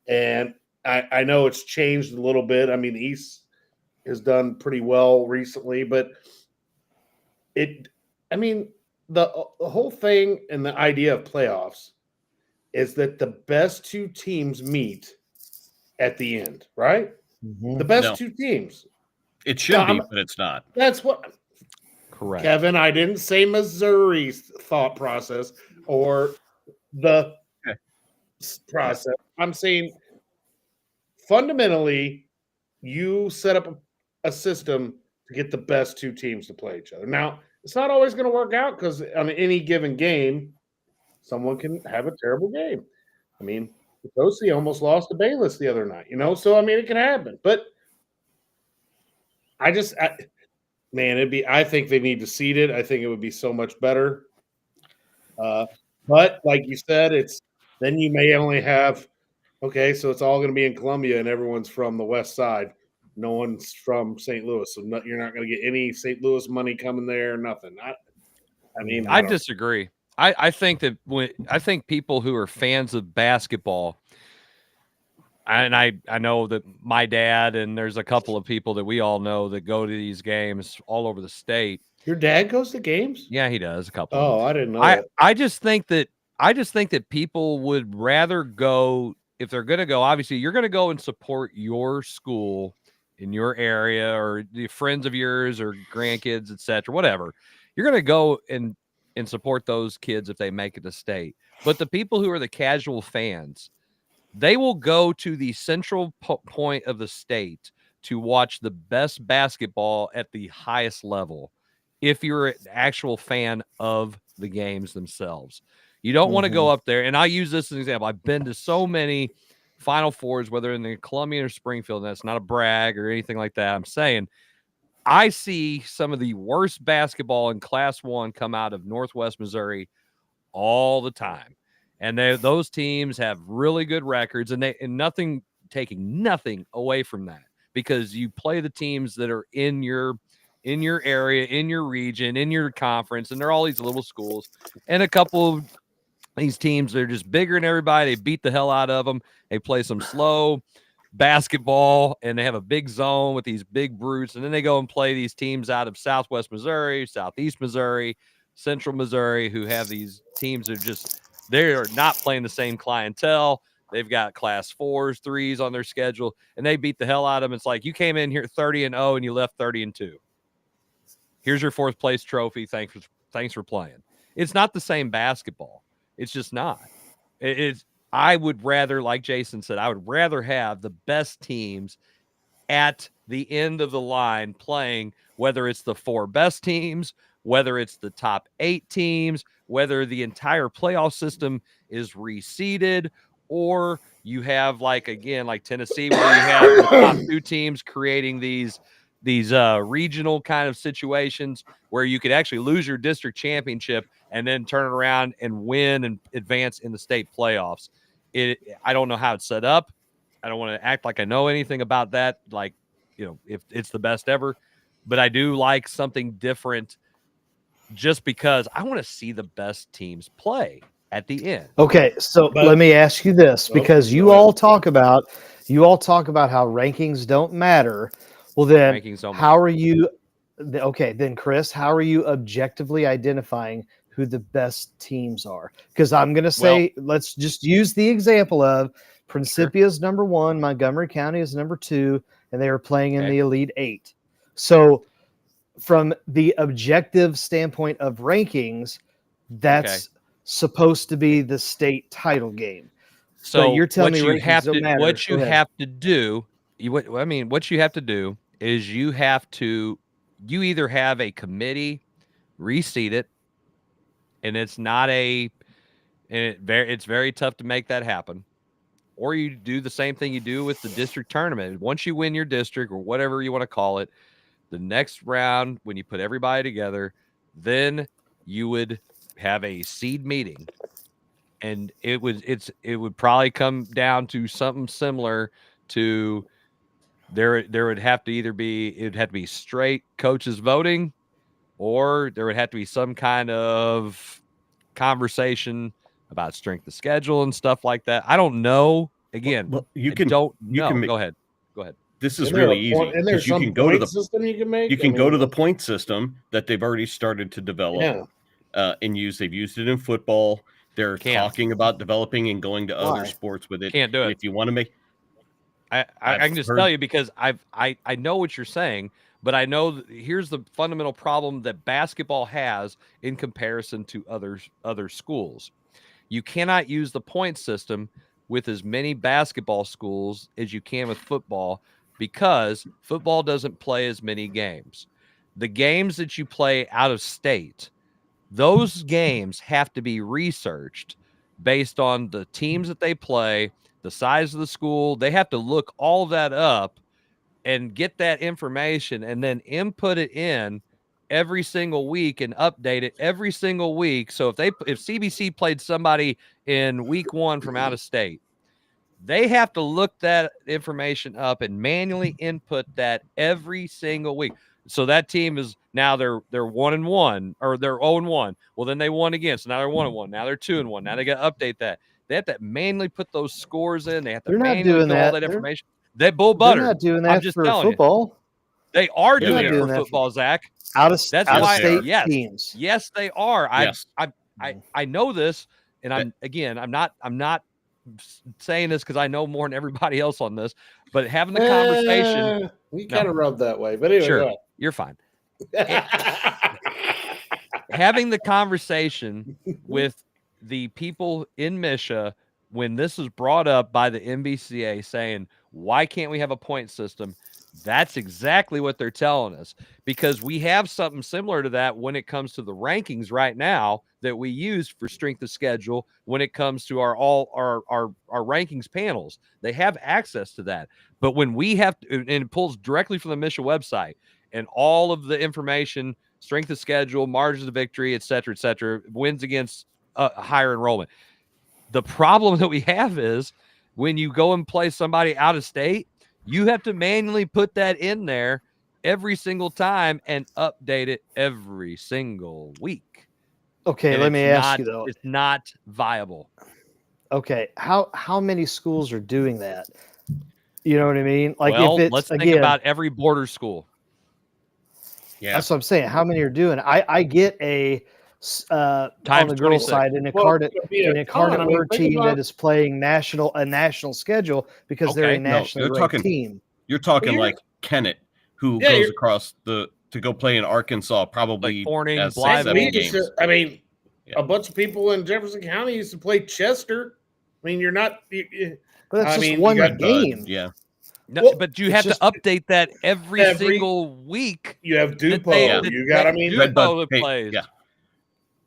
And I know it's changed a little bit. I mean, the East has done pretty well recently, but the whole thing and the idea of playoffs is that the best 2 teams meet at the end, right? The best 2 teams. It should be, but it's not. That's what. Correct. Kevin, I didn't say Missouri's thought process or the process. I'm saying fundamentally, you set up a system to get the best 2 teams to play each other. Now, it's not always going to work out because on any given game, someone can have a terrible game. I mean, Potosi almost lost to Bayless the other night, so I mean, it can happen. But I think they need to seed it. I think it would be so much better. But like you said, then you may only have, so it's all going to be in Columbia and everyone's from the west side. No one's from St. Louis. So you're not going to get any St. Louis money coming there, nothing. I disagree. I think that I think people who are fans of basketball, and I know that my dad and there's a couple of people that we all know that go to these games all over the state. Your dad goes to games? Yeah, he does a couple. Oh, I didn't know that. I just think that people would rather go, if they're going to go, obviously you're going to go and support your school in your area or the friends of yours or grandkids, etc., whatever. You're going to go and support those kids if they make it to state. But the people who are the casual fans, they will go to the central point of the state to watch the best basketball at the highest level if you're an actual fan of the games themselves. You don't want to go up there, and I use this as an example. I've been to so many Final Fours, whether in the Columbia or Springfield, and that's not a brag or anything like that. I'm saying I see some of the worst basketball in Class 1 come out of Northwest Missouri all the time. And those teams have really good records, and taking nothing away from that, because you play the teams that are in your area, in your region, in your conference, and they're all these little schools. And a couple of these teams, they're just bigger than everybody. They beat the hell out of them. They play some slow basketball, and they have a big zone with these big brutes. And then they go and play these teams out of Southwest Missouri, Southeast Missouri, Central Missouri, who have these teams that are just, they are not playing the same clientele. They've got Class 4s, 3s on their schedule, and they beat the hell out of them. It's like, you came in here 30-0 and you left 30-2. Here's your 4th place trophy. Thanks for playing. It's not the same basketball. It's just not. I would rather, like Jason said, I would rather have the best teams at the end of the line playing, whether it's the 4 best teams, whether it's the top 8 teams, whether the entire playoff system is reseeded, or you have, like Tennessee, where you have the top 2 teams creating these regional kind of situations where you could actually lose your district championship and then turn it around and win and advance in the state playoffs. I don't know how it's set up. I don't want to act like I know anything about that, if it's the best ever, but I do like something different just because I want to see the best teams play at the end. Okay, so let me ask you this, because you all talk about how rankings don't matter. Well, then how are you? Okay, then Chris, how are you objectively identifying who the best teams are? Because I'm going to say, let's just use the example of Principia is number 1, Montgomery County is number 2, and they are playing in the Elite 8. So from the objective standpoint of rankings, that's supposed to be the state title game. So but you're telling me what you have to do is you either have a committee reseed it, and it's very tough to make that happen. Or you do the same thing you do with the district tournament. Once you win your district or whatever you want to call it, the next round, when you put everybody together, then you would have a seed meeting, and it would probably come down to something similar to there would have to be straight coaches voting, or there would have to be some kind of conversation about strength of schedule and stuff like that. I don't know. Again, Well, you don't know. Go ahead. This is really easy. And there's You some can go to the system you can make. You can go to the point system that they've already started to develop and use. They've used it in football. They're talking about developing and going to other sports with it. Can't do it. If you want to make, I can just tell you, because I know what you're saying, but I know here's the fundamental problem that basketball has in comparison to other schools. You cannot use the point system with as many basketball schools as you can with football, because football doesn't play as many games. The games that you play out of state, those games have to be researched based on the teams that they play, the size of the school. They have to look all that up and get that information and then input it in every single week and update it every single week. So if CBC played somebody in week 1 from out of state, they have to look that information up and manually input that every single week. So that team is now they're 1-1, or they're 0-1. Well, then they won again. So now they're 1-1. Now they're 2-1. Now they got to update that. They have to manually put those scores in. They have to manually put all that information. That bull butter. They're not doing that for football. They are doing it for football, Zach. Out of state teams. Yes, they are. I know this, and I'm not saying this because I know more than everybody else on this, but having the conversation, we kind of rub that way, but anyway, sure, you're fine. Having the conversation with the people in Misha when this was brought up by the NBCA saying, why can't we have a point system? That's exactly what they're telling us, because we have something similar to that when it comes to the rankings right now that we use for strength of schedule. When it comes to our rankings panels, they have access to that. But when we have to, and it pulls directly from the Misha website and all of the information, strength of schedule, margins of victory, et cetera, wins against higher enrollment. The problem that we have is when you go and play somebody out of state, you have to manually put that in there every single time and update it every single week. Okay, and let me ask you though. It's not viable. Okay, how many schools are doing that? You know what I mean? Like, well, if it's, let's think about every border school. Yeah, that's what I'm saying. How many are doing? I get a on the girls' side an incarnate word team that is playing a national schedule because they're a nationally ranked team. You're talking like Kennett, who goes across to go play in Arkansas, probably like 7 games. I mean, a bunch of people in Jefferson County used to play Chester. I mean, you're not. But that's just one game. Yeah. No, well, but you have to update that every single week. You have Dupo. You got. I mean, Redbud plays.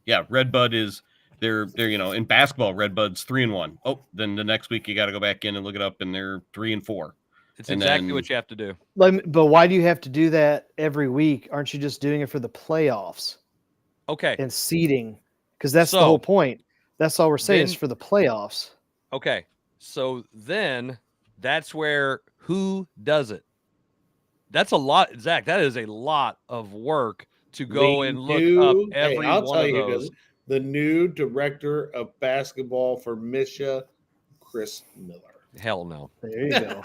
Yeah. Redbud is they're in basketball. Redbud's 3-1. Oh, then the next week you got to go back in and look it up, and they're 3-4. It's exactly what you have to do. But why do you have to do that every week? Aren't you just doing it for the playoffs? Okay. And seeding, because that's the whole point. That's all we're saying is for the playoffs. Okay. So then that's where who does it? That's a lot, Zach. That is a lot of work to go and look up every one of those. The new director of basketball for Misha, Chris Miller. Hell no. There you go.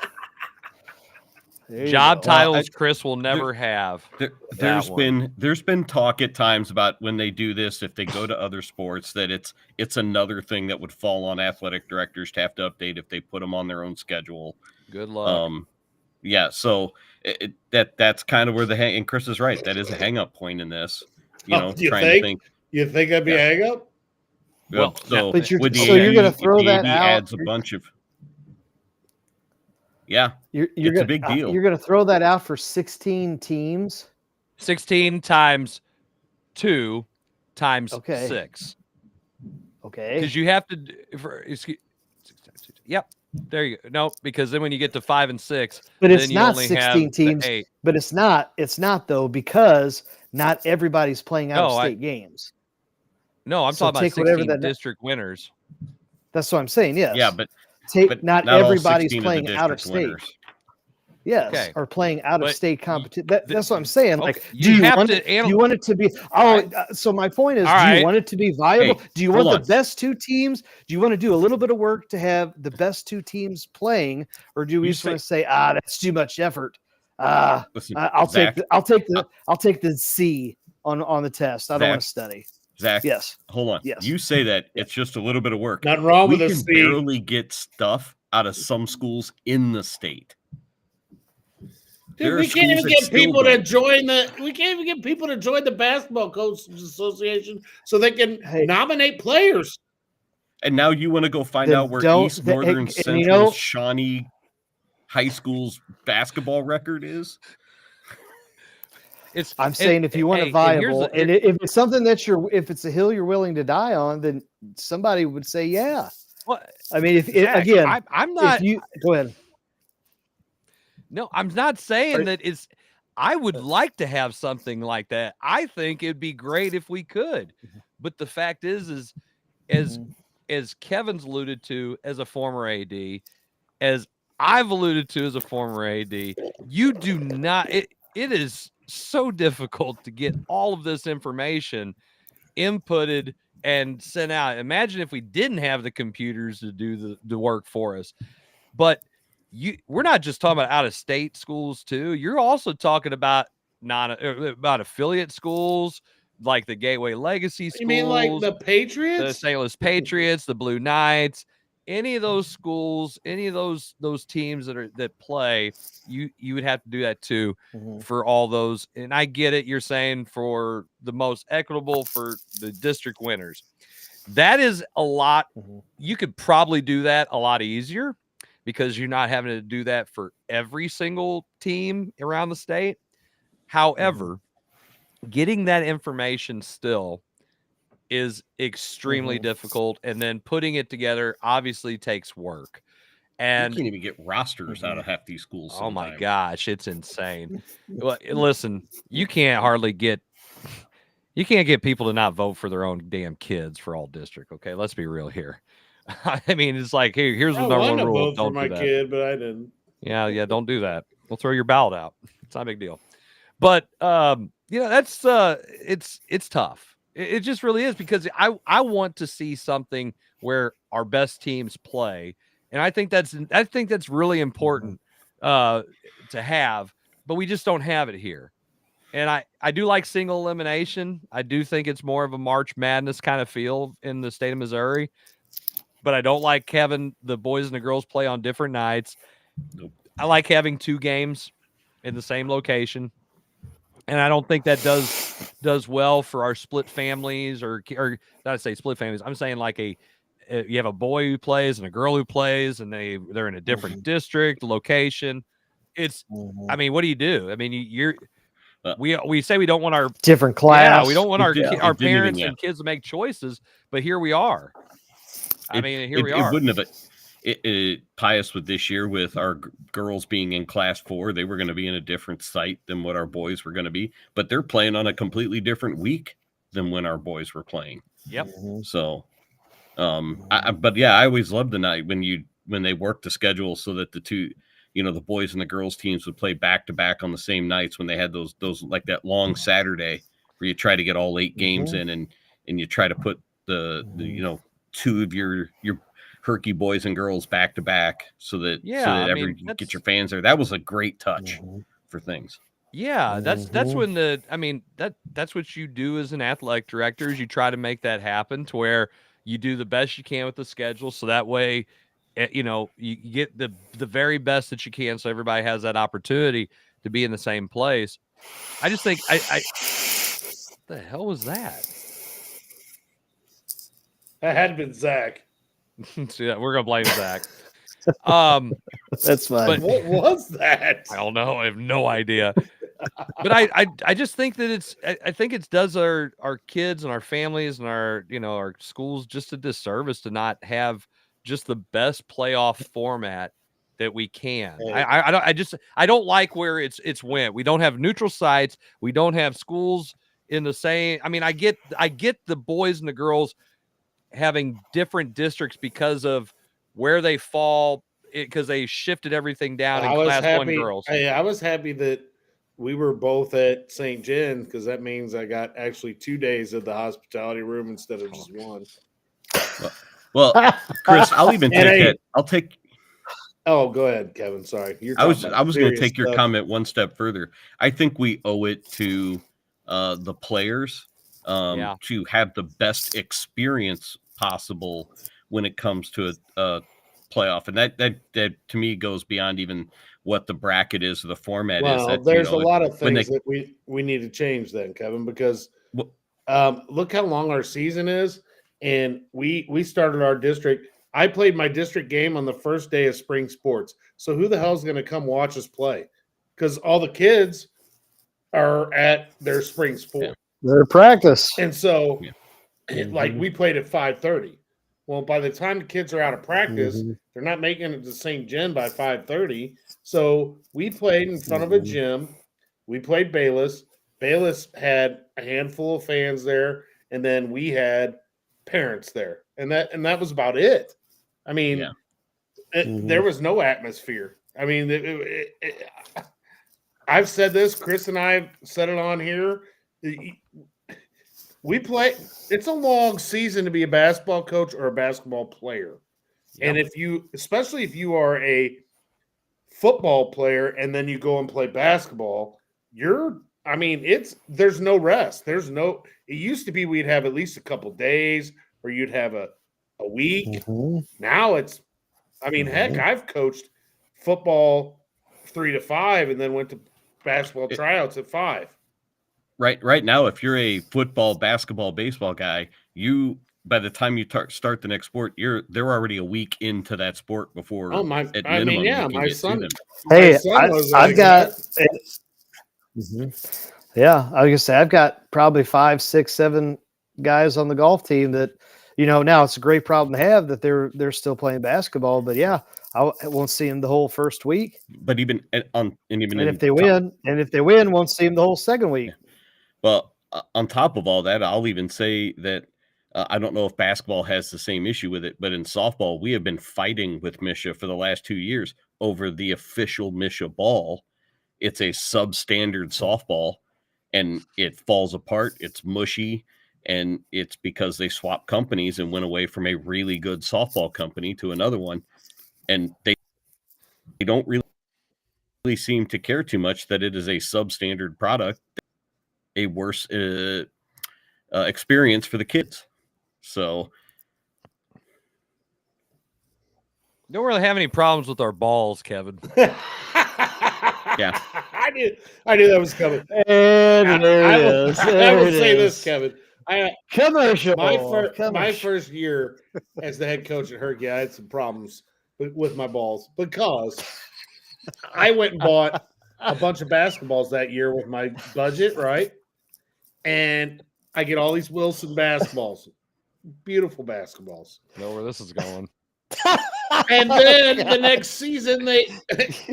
Job titles Chris will never have. There's been talk at times about when they do this, if they go to other sports, that it's another thing that would fall on athletic directors to have to update if they put them on their own schedule. Good luck. Yeah, so that's kind of where and Chris is right. That is a hang up point in this. To think. You think that'd be a hang up? Well, so you're going to throw that out. Adds a bunch of. Yeah, it's a big deal. You're going to throw that out for 16 teams? 16 times 2 times Okay. 6. Okay. Because you have to. Yep. There you go. No, because then when you get to 5 and 6, but then it's you not only 16 have teams. 8. But it's not though, because not everybody's playing out of No, state games. No, I'm So talking about take whatever 16 that- district winners. That's what I'm saying. Yes. Yeah, but not all everybody's 16 playing out of district state. winners. Yes, Okay. or playing out of But state competition. That's what I'm saying. Like, okay, do you have want to it? Do you want it to be? So my point is, All do right. you want it to be viable? Hey, do you want hold the on. best 2 teams? Do you want to do a little bit of work to have the best 2 teams playing, or do we just want to say, that's too much effort? Listen, I'll Zach, take the C on the test. I don't want to study. Zach, Yes. hold on. Yes. You say that it's just a little bit of work. Nothing wrong with we a can C. barely get stuff out of some schools in the state. Dude, we can't even get people to join the. We can't even get people to join the Basketball Coaches Association so they can nominate players. And now you want to go find Then out where don't- East, and Northern, you Central, know- Shawnee High School's basketball record is? I'm saying if you want it viable, and if it's something that if it's a hill you're willing to die on, then somebody would say, yeah. Well, I mean, Zach, I'm not. If you go ahead. No, I'm not saying that it's. I would like to have something like that. I think it'd be great if we could, but the fact is as Kevin's alluded to as a former AD, as I've alluded to as a former AD, you do not. It is so difficult to get all of this information inputted and sent out. Imagine if we didn't have the computers to do the work for us. But we're not just talking about out-of-state schools too. You're also talking about about affiliate schools like the Gateway Legacy schools. You mean like the Patriots, the St. Louis Patriots, the Blue Knights, any of those schools, any of those teams that play, you would have to do that too for all those. And I get it. You're saying for the most equitable for the district winners. That is a lot. You could probably do that a lot easier because you're not having to do that for every single team around the state. However, getting that information still is extremely difficult, and then putting it together obviously takes work. And you can't even get rosters out of half these schools. Oh my gosh, it's insane. Listen, you can't get people to not vote for their own damn kids for all district. Okay, let's be real here. I mean, it's like, hey, here's the number one rule: don't for my do that. kid, but I didn't. Yeah, don't do that. We'll throw your ballot out. It's not a big deal. But that's it's tough. It just really is, because I want to see something where our best teams play, and I think that's really important to have, but we just don't have it here. And I do like single elimination. I do think it's more of a March Madness kind of feel in the state of Missouri, but I don't like having the boys and the girls play on different nights. Nope. I like having 2 games in the same location. And I don't think that does well for our split families, or not to say split families. I'm saying like you have a boy who plays and a girl who plays, and they're in a different district, location. It's, I mean, what do you do? I mean, we say we don't want our different class. Yeah, we don't want our parents even, and kids to make choices, but here we are. We are. It wouldn't have. It pious with this year with our girls being in class 4, they were going to be in a different site than what our boys were going to be, but they're playing on a completely different week than when our boys were playing. Yep. So, but yeah, I always loved the night when they worked the schedule so that the two, the boys and the girls teams would play back to back on the same nights, when they had those like that long Saturday where you try to get all 8 games in, and you try to put the 2 of your Herky boys and girls back to back so that get your fans there. That was a great touch for things. Yeah, that's when that's what you do as an athletic director, is you try to make that happen to where you do the best you can with the schedule, so that way you get the very best that you can, so everybody has that opportunity to be in the same place. I just think what the hell was that? That had been Zach. See that? We're gonna blame Zach. That's fine. But what was that? I don't know. I have no idea. But I just think that I think it does our kids and our families and our our schools just a disservice to not have just the best playoff format that we can. I don't like where it's went. We don't have neutral sites. We don't have schools in the same. I mean, I get the boys and the girls having different districts because of where they fall, because they shifted everything down in Class 1 girls. I was happy that we were both at St. Jen because that means I got actually 2 days at the hospitality room instead of just one. Well, Chris, I'll even take that. I'll take. Oh, go ahead, Kevin. Sorry, I was going to take your comment one step further. I think we owe it to the players to have the best experience possible when it comes to a playoff, and that to me goes beyond even what the bracket is or the format is. Well, there's a lot of things that we need to change then, Kevin, because look how long our season is, and we started our district. I played my district game on the first day of spring sports. So who the hell is going to come watch us play? Because all the kids are at their spring sport. Their practice. And so, like, we played at 5:30. Well, by the time the kids are out of practice, they're not making it to St. Jen by 5:30. So we played in front of a gym. We played Bayless. Bayless had a handful of fans there, and then we had parents there. And that was about it. I mean, there was no atmosphere. I mean, I've said this. Chris and I have said it on here. We play. It's a long season to be a basketball coach or a basketball player. Yep. And especially if you are a football player and then you go and play basketball, there's no rest. It used to be we'd have at least a couple days or you'd have a week. Now heck, I've coached football 3 to 5 and then went to basketball tryouts at 5. Right now, if you're a football, basketball, baseball guy, by the time you start the next sport, they're already a week into that sport before. Oh my! My son. Hey, I've got. Yeah, I was gonna say I've got probably 5, 6, 7 guys on the golf team that, now it's a great problem to have that they're still playing basketball. But yeah, I won't see them the whole first week. But even if they win, won't see them the whole second week. Well, on top of all that, I'll even say that I don't know if basketball has the same issue with it, but in softball, we have been fighting with Misha for the last 2 years over the official Misha ball. It's a substandard softball, and it falls apart. It's mushy, and it's because they swapped companies and went away from a really good softball company to another one, and they don't really seem to care too much that it is a substandard product. A worse experience for the kids. So don't really have any problems with our balls, Kevin. Yeah, I knew that was coming. And I will say this, Kevin. Commercial. My first year as the head coach at Herky, I had some problems with my balls because I went and bought a bunch of basketballs that year with my budget, right? And I get all these Wilson basketballs, beautiful basketballs. Know where this is going. And then the next season,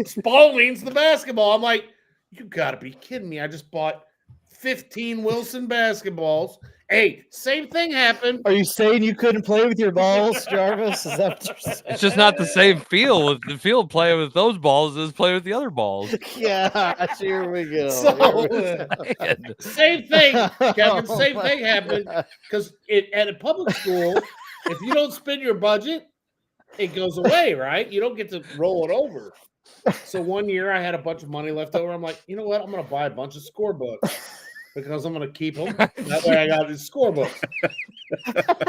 Spalding's the basketball. I'm like, you got to be kidding me. I just bought 15 Wilson basketballs. Hey, same thing happened. Are you saying you couldn't play with your balls, Jarvis? Is that what you're saying? It's just not the same feel. With the field playing with those balls as playing with the other balls. Yeah, here we go. Same thing, Kevin. Same thing happened because at a public school, if you don't spend your budget, it goes away, right? You don't get to roll it over. So one year I had a bunch of money left over. I'm like, you know what? I'm going to buy a bunch of scorebooks because I'm going to keep them. That way I got these scorebooks.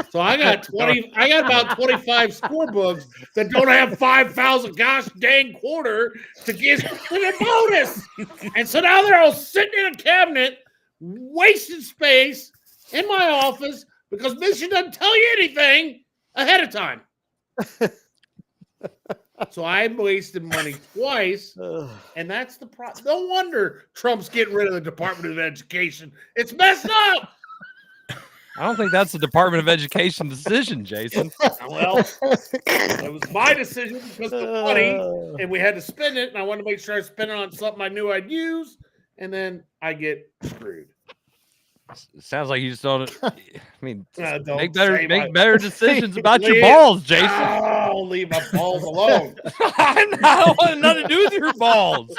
So I got about 25 scorebooks that don't have 5,000 gosh dang quarter to get a bonus. And so now they're all sitting in a cabinet, wasting space in my office because Mission doesn't tell you anything ahead of time. So I wasted money twice, and that's the problem. No wonder Trump's getting rid of the Department of Education. It's messed up. I don't think that's the Department of Education decision, Jason. Well, it was my decision because of the money, and we had to spend it, and I wanted to make sure I spent it on something I knew I'd use, and then I get screwed. It sounds like you just don't. I mean, Don't make better decisions about your Leave- balls, Jason. Oh, leave my balls alone. I don't want nothing to do with your balls.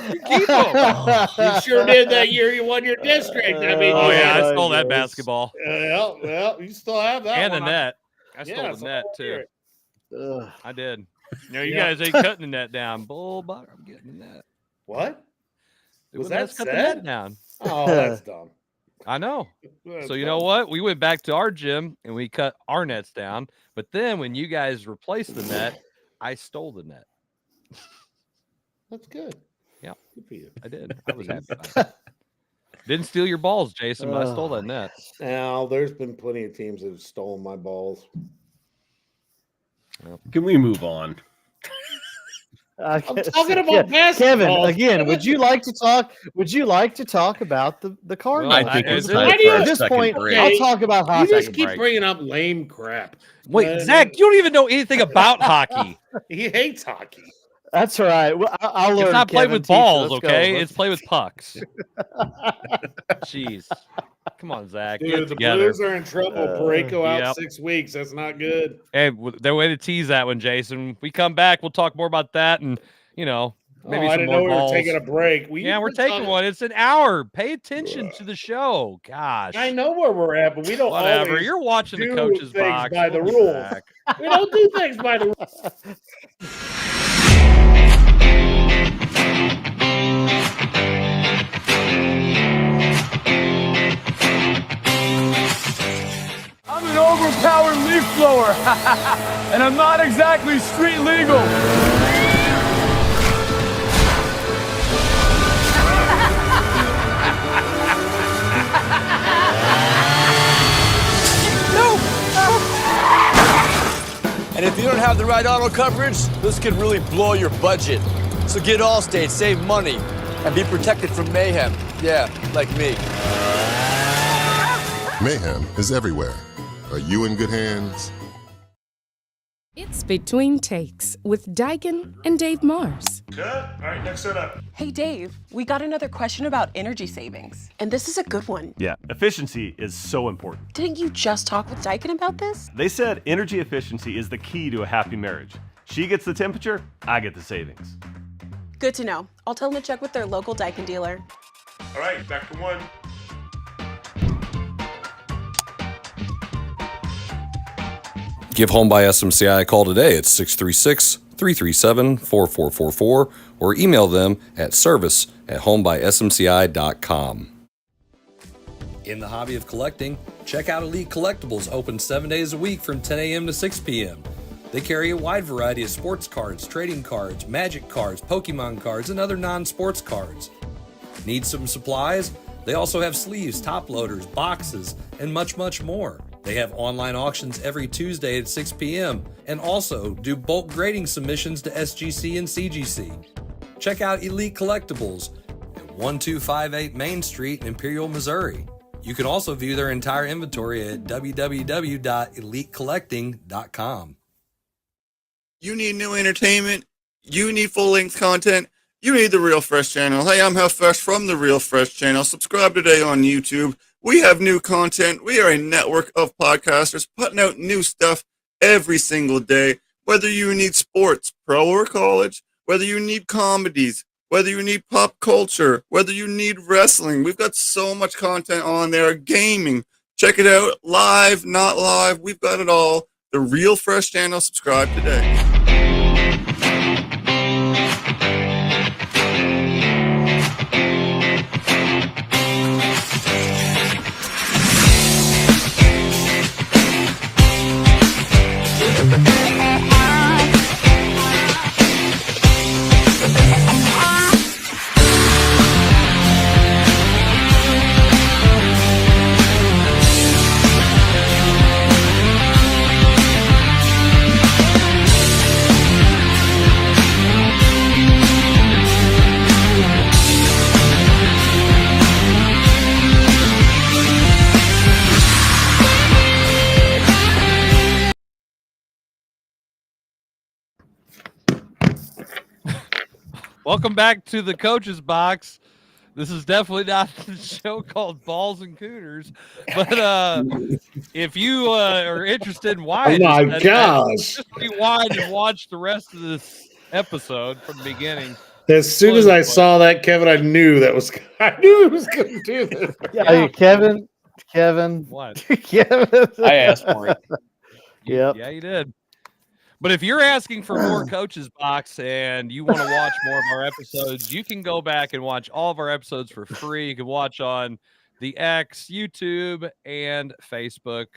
You keep them. You sure did that year you won your district. I mean, Oh yeah, I stole that basketball well, you still have that and the one. net. I stole the net too. I did. You guys ain't cutting the net down. Bull butter. I'm getting the net. What? Was that cut the said? net down? Oh, that's dumb. I know. That's So you dumb. know what? We went back to our gym and we cut our nets down. But then when you guys replaced the net, I stole the net. That's good. Yeah, Good for you. I did. I was happy about it. Didn't steal your balls, Jason, but I stole that net. Now, there's been plenty of teams that have stolen my balls. Can we move on? I'm talking about basketball. Kevin, again, would you like to talk? Would you like to talk about the Cardinals? I think it's Why time do you- for At a this second point, break. I'll talk about You hockey. just keep break. bringing up lame crap. Wait, Zach, you don't even know anything about hocky. He hates hockey. That's all right. Well, I'll learn. It's not played Kevin, with teach you. balls, Let's go. okay? Let's- It's played with pucks. Jeez. Come on, Zach. Dude, Get the together. Blues are in trouble. Parayko out Yep. 6 weeks. That's not good. Hey, the way to tease that one, Jason. We come back, we'll talk more about that and, maybe I some didn't more know we balls. were taking a break. Yeah, we're taking one. It's an hour. Pay attention to the show. Gosh. I know where we're at, but we don't Whatever. always You're watching the do coach's things box. by the We'll be rules. back. We don't do things by the rules. I'm an overpowered leaf blower, and I'm not exactly street legal. And if you don't have the right auto coverage, this could really blow your budget. So get Allstate, save money, and be protected from mayhem. Yeah, like me. Mayhem is everywhere. Are you in good hands? It's Between Takes with Daikin and Dave Mars. Good. All right, next set up. Hey, Dave, we got another question about energy savings. And this is a good one. Yeah, efficiency is so important. Didn't you just talk with Daikin about this? They said energy efficiency is the key to a happy marriage. She gets the temperature, I get the savings. Good to know. I'll tell them to check with their local Daikin dealer. All right, back to one. Give Home by SMCI a call today at 636-337-4444 or email them at service@homebysmci.com. In the hobby of collecting, check out Elite Collectibles, open 7 days a week from 10 a.m. to 6 p.m. They carry a wide variety of sports cards, trading cards, magic cards, Pokemon cards, and other non-sports cards. Need some supplies? They also have sleeves, top loaders, boxes, and much, much more. They have online auctions every Tuesday at 6 p.m. and also do bulk grading submissions to SGC and CGC. Check out Elite Collectibles at 1258 Main Street in Imperial, Missouri. You can also view their entire inventory at www.elitecollecting.com. You need new entertainment. You need full-length content. You need the Real Fresh channel. Hey, I'm Health Fresh from the Real Fresh channel. Subscribe today on YouTube. We have new content. We are a network of podcasters putting out new stuff every single day. Whether you need sports, pro or college, whether you need comedies, whether you need pop culture, whether you need wrestling, we've got so much content on there. Gaming, check it out. Live, not live, we've got it all. The Real Fresh channel. Subscribe today. Welcome back to the Coach's Box. This is definitely not the show called Balls and Cooters, but if you are interested in why, Oh my gosh! just rewind and watch the rest of this episode from the beginning. As soon as I saw that, Kevin, I knew it was going to do this. Yeah, Kevin. What? Kevin. I asked for it. Yep. Yeah, you did. But if you're asking for more Coach's Box and you want to watch more of our episodes, you can go back and watch all of our episodes for free. You can watch on the X, YouTube, and Facebook.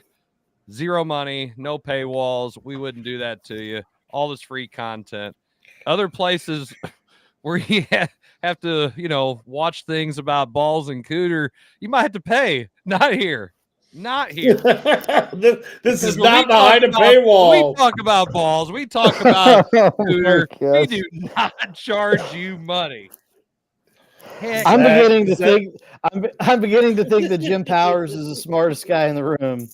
Zero money, no paywalls. We wouldn't do that to you. All this free content. Other places where you have to, watch things about balls and cooter, you might have to pay. Not here. Not here. This is not behind a paywall. We talk about balls. We talk about cooter. We do not charge you money. Heck, I'm beginning to think. I'm beginning to think that Jim Powers is the smartest guy in the room.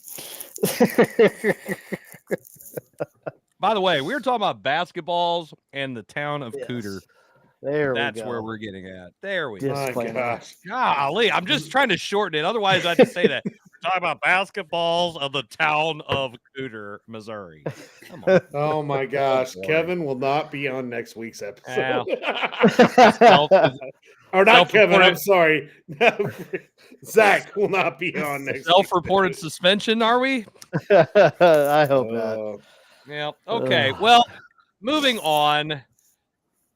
By the way, we were talking about basketballs and the town of Cooter. That's where we're getting at. There we go. My gosh. Golly, I'm just trying to shorten it. Otherwise, I have to say that. We're talking about basketballs of the town of Cooter, Missouri. Come on. Oh my gosh. Kevin will not be on next week's episode. Or not Kevin, I'm sorry. Zach will not be on next Self-reported suspension, are we? I hope not. Yeah. Okay. Well, moving on.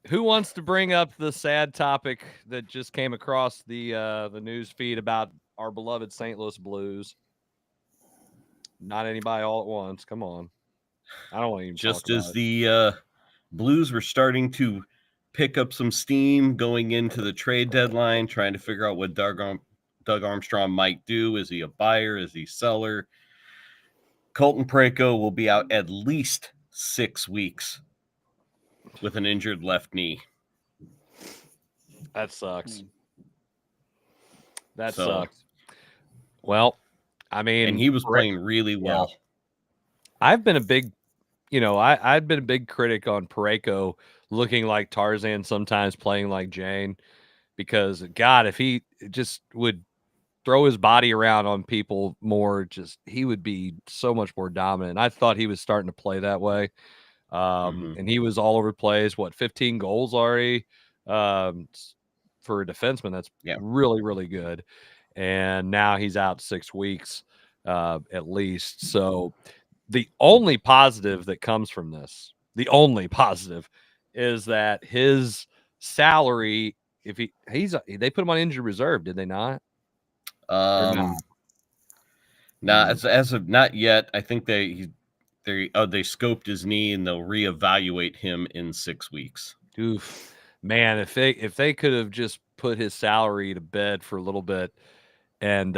Who wants to bring up the sad topic that just came across the news feed about our beloved St. Louis Blues? Not anybody all at once. Come on. I don't want to even just talk as about the Blues were starting to pick up some steam going into the trade deadline, trying to figure out what Doug Armstrong might do. Is he a buyer? Is he a seller? Colton Parayko will be out at least 6 weeks with an injured left knee. That sucks. That sucks. Well, I mean, and he was playing really well. I've been a big, I've been a big critic on Parayko looking like Tarzan sometimes, playing like Jane, because God, if he just would throw his body around on people more, he would be so much more dominant. I thought he was starting to play that way. And he was all over the place. 15 goals already for a defenseman. That's really, really good. And now he's out 6 weeks at least. So the only positive that comes from this, is that his salary, if they put him on injured reserve, did they not? Nah, as of not yet. I think they scoped his knee and they'll reevaluate him in 6 weeks. Oof, man! If they could have just put his salary to bed for a little bit and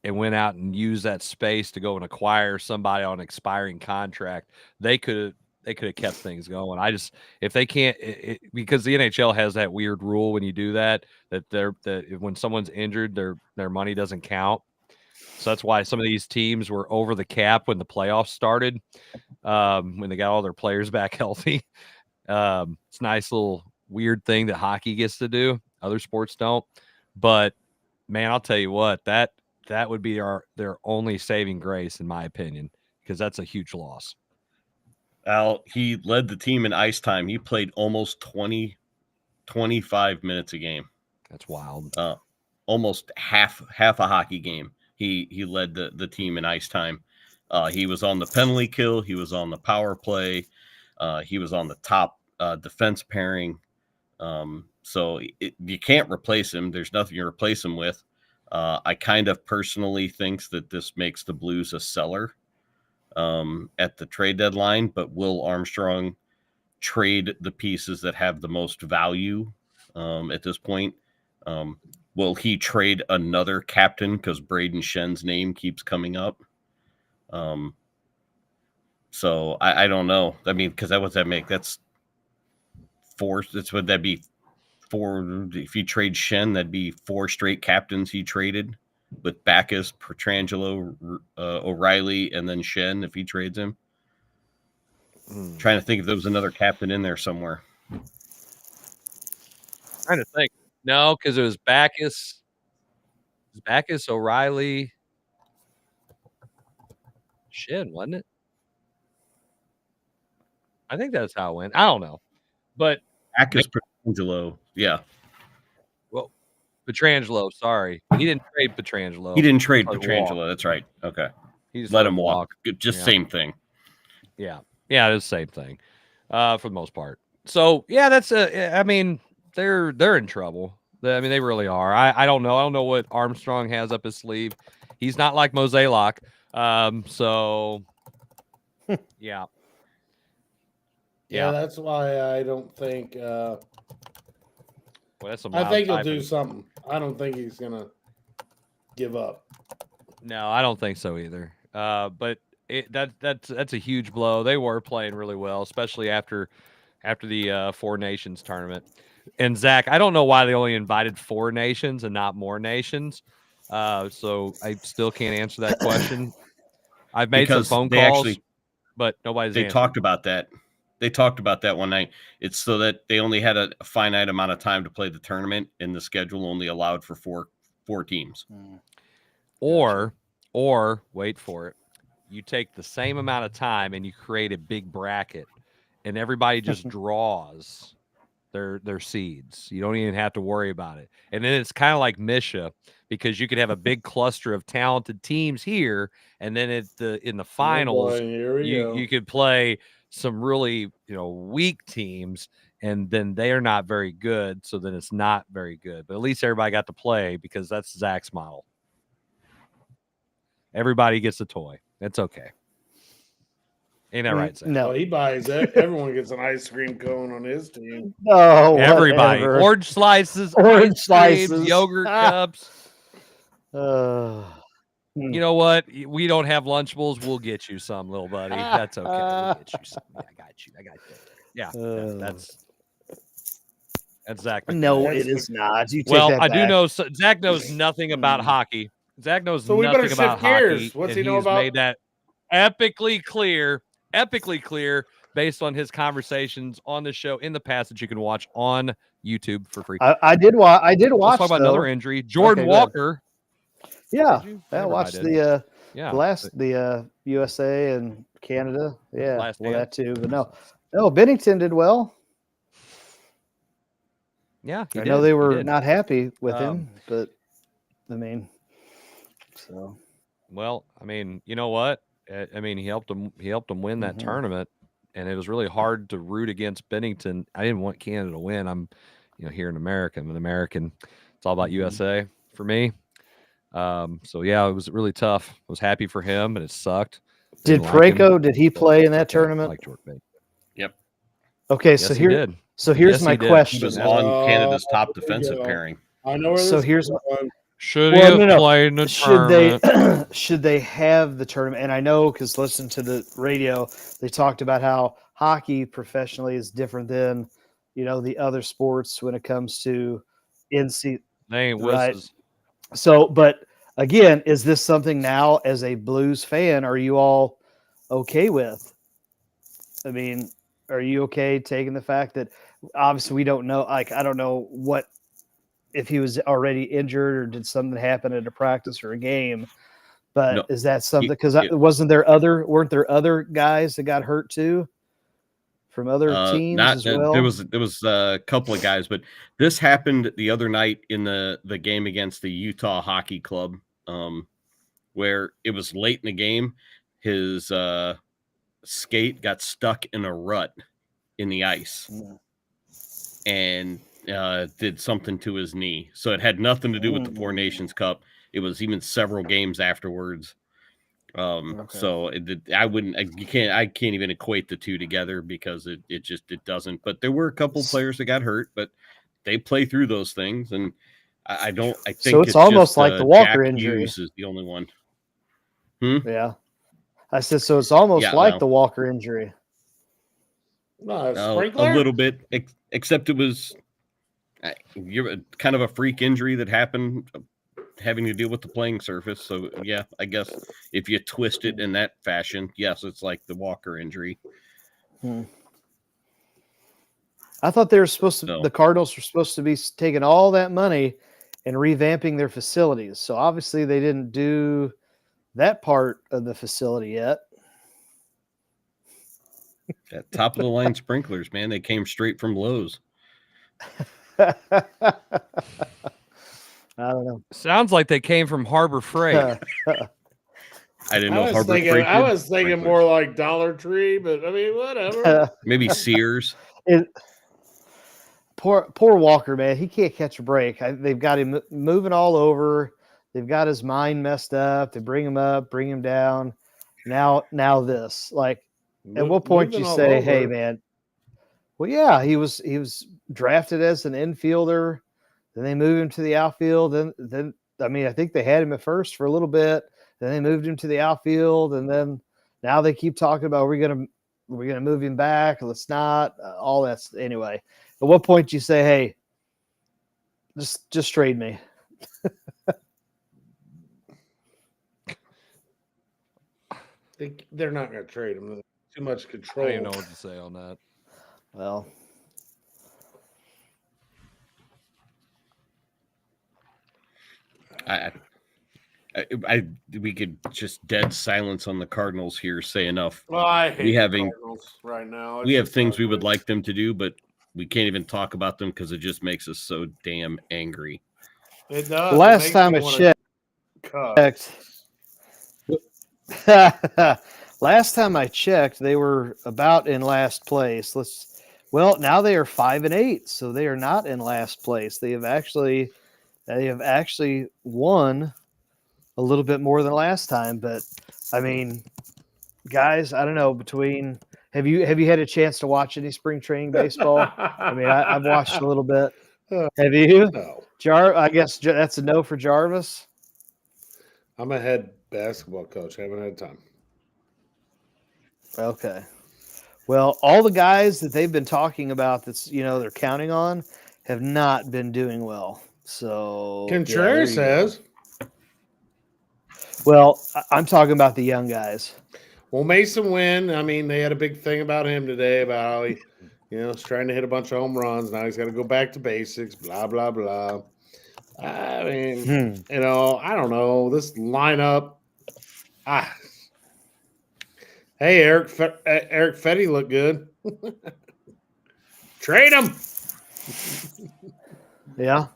went out and used that space to go and acquire somebody on an expiring contract, they could have kept things going. If they can't, because the NHL has that weird rule when you do that when someone's injured, their money doesn't count. So that's why some of these teams were over the cap when the playoffs started, when they got all their players back healthy. It's a nice little weird thing that hockey gets to do. Other sports don't. But, man, I'll tell you what, that would be their only saving grace, in my opinion, because that's a huge loss. He led the team in ice time. He played almost 25 minutes a game. That's wild. Almost half a hockey game. He led the team in ice time. He was on the penalty kill. He was on the power play. He was on the top defense pairing. So you can't replace him. There's nothing you replace him with. I kind of personally think that this makes the Blues a seller at the trade deadline, but will Armstrong trade the pieces that have the most value at this point? Will he trade another captain because Braden Shen's name keeps coming up? So I don't know. I mean, because what's that make? That's 4. Would that be 4? If you trade Shen, that'd be 4 straight captains he traded with Backus, Petrangelo, O'Reilly, and then Shen if he trades him. Trying to think if there was another captain in there somewhere. trying to think. No, because it was Backus. It was Backus, O'Reilly. Shit, wasn't it? I think that's how it went. I don't know. But Backus, Petrangelo. Yeah. Well, Petrangelo, sorry. He didn't trade Petrangelo. He didn't trade Let him Petrangelo. walk. That's right. Okay. He just let him walk. Just Yeah. same thing. Yeah. Yeah, it's the same thing. For the most part. So yeah, that's I mean, they're in trouble. I mean, they really are. I don't know. I don't know what Armstrong has up his sleeve. He's not like Mosaic. So yeah. Yeah, that's why I don't think. Well, that's I think he'll do something. I don't think he's gonna give up. No, I don't think so either. But that's a huge blow. They were playing really well, especially after the Four Nations tournament. And Zach, I don't know why they only invited 4 nations and not more nations. So I still can't answer that question. I've made Because some phone they calls, actually- but nobody's They answered. talked about that. They talked about that one night. It's so that they only had a finite amount of time to play the tournament, and the schedule only allowed for four teams. Or wait for it. You take the same amount of time and you create a big bracket, and everybody just draws their seeds. You don't even have to worry about it. And then it's kind of like Misha, because you could have a big cluster of talented teams here, and then in the finals, here we go. you could play some really weak teams, and then they are not very good. So then it's not very good. But at least everybody got to play, because that's Zach's model. Everybody gets a toy. It's okay. Ain't that right, Zach? No, he buys it. Everyone gets an ice cream cone on his team. Oh, everybody. whatever. Orange slices, Orange ice creams, slices. yogurt cups. Hmm. You know what? We don't have Lunchables. We'll get you some, little buddy. That's okay. We'll get you some. Yeah, I got you. Yeah, that's Zach. No, McVey. it is not. You take Well, that I do back. know Zach knows nothing about hockey. Zach knows So we better nothing about shift gears. hockey. What's and he know he's about- made that epically clear based on his conversations on the show in the past that you can watch on YouTube for free. I did watch. Let's talk about though. another injury. Jordan Okay, go ahead. Walker. Yeah, Did you? I Never watched mind, the yeah. USA and Canada. Yeah, Last well, Dance. that too. But no, Bennington did well. Yeah, I know they were did. not happy with him, but I mean, so Well, I mean, you know what? I mean, he helped them win that Mm-hmm. tournament, and it was really hard to root against Bennington. I didn't want Canada to win. I'm, here in America. I'm an American. It's all about Mm-hmm. USA for me. So yeah, it was really tough. I was happy for him, but it sucked. did Didn't like him, Parayko? Did he but play in it's that okay. I tournament? like Jordan Bennington. Yep. Okay, Yes, so he here, did. so here's Yes, my he did. He question. was on Canada's top there we defensive go. pairing. I know where So this here's is my- going. Should Well, he have no. played in the Should tournament? should they have the tournament? And I know, because listen to the radio, they talked about how hockey professionally is different than the other sports when it comes to NC. They ain't Right. wusses. So, but again, is this something now as a Blues fan, are you all okay with? I mean, are you okay taking the fact that obviously we don't know, like, I don't know if he was already injured or did something happen at a practice or a game, but No, is that something, because yeah. weren't there other guys that got hurt too from other teams as well? There was a couple of guys, but this happened the other night in the game against the Utah Hockey Club, where it was late in the game. His skate got stuck in a rut in the ice and did something to his knee. So it had nothing to do with the Four Nations Cup. It was even several games afterwards. So I can't even equate the two together, because it doesn't. But there were a couple players that got hurt, but they play through those things, and I think So it's almost just, like the Walker Jack injury. Hughes is the only one. Yeah, I said, so it's almost Yeah, like no. the Walker injury. No, A sprinkler. little bit, except it was you're kind of a freak injury that happened having to deal with the playing surface. So yeah, I guess if you twist it in that fashion, yes, it's like the Walker injury. I thought they were supposed to. No. The Cardinals were supposed to be taking all that money and revamping their facilities. So obviously they didn't do that part of the facility yet. That top of the line sprinklers, man, they came straight from Lowe's. I don't know. Sounds like they came from Harbor Freight. I didn't know Harbor Freight. I was thinking more like Dollar Tree, but I mean, whatever. Maybe Sears. Poor Walker, man. He can't catch a break. They've got him moving all over. They've got his mind messed up. They bring him up, bring him down. Now this. Like, at what point you say, "Hey, man"? Well, yeah, he was drafted as an infielder. Then they moved him to the outfield. Then I mean, I think they had him at first for a little bit. Then they moved him to the outfield, and then now they keep talking about we're gonna move him back. Let's not. All that's anyway. At what point do you say, "Hey, just trade me"? They're not going to trade him. Too much control. I don't know what to say on that. Well, we could just dead silence on the Cardinals here. Say enough. Well, I hate the Cardinals right now. We have things we would like them to do, but we can't even talk about them because it just makes us so damn angry. It does. Last time I checked, they were about in last place. Now they are 5-8, so they are not in last place. They have actually won a little bit more than last time. But I mean, guys, I don't know. Have you had a chance to watch any spring training baseball? I mean, I've watched a little bit. Have you? No. I guess that's a no for Jarvis. I'm a head basketball coach. I haven't had time. Okay. Well, all the guys that they've been talking about they're counting on have not been doing well. So Contreras has. Well, I'm talking about the young guys. Well, Mason Wynn, I mean, they had a big thing about him today about how he, is trying to hit a bunch of home runs. Now he's got to go back to basics, blah, blah, blah. I mean, I don't know. This lineup. Hey, Eric Fetty looked good. Trade him. Yeah.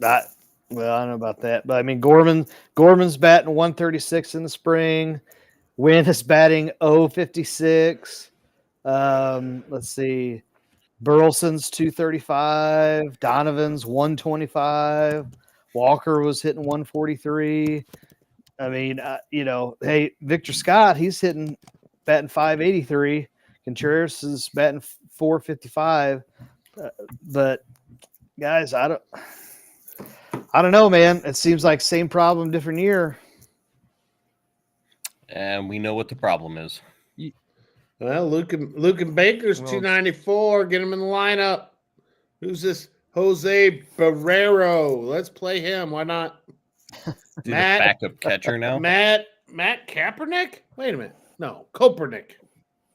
I don't know about that. But, I mean, Gorman's batting 136 in the spring. Wynn is batting 056. Let's see. Burleson's 235. Donovan's 125. Walker was hitting 143. I mean, hey, Victor Scott, he's batting 583. Contreras is batting 455. But guys, I don't know, man. It seems like same problem, different year. And we know what the problem is. Well, Luke and Baker's 294. Get him in the lineup. Who's this? Jose Barrero. Let's play him. Why not? Matt, backup catcher now. Matt Kaepernick? Wait a minute. No, Kopernick.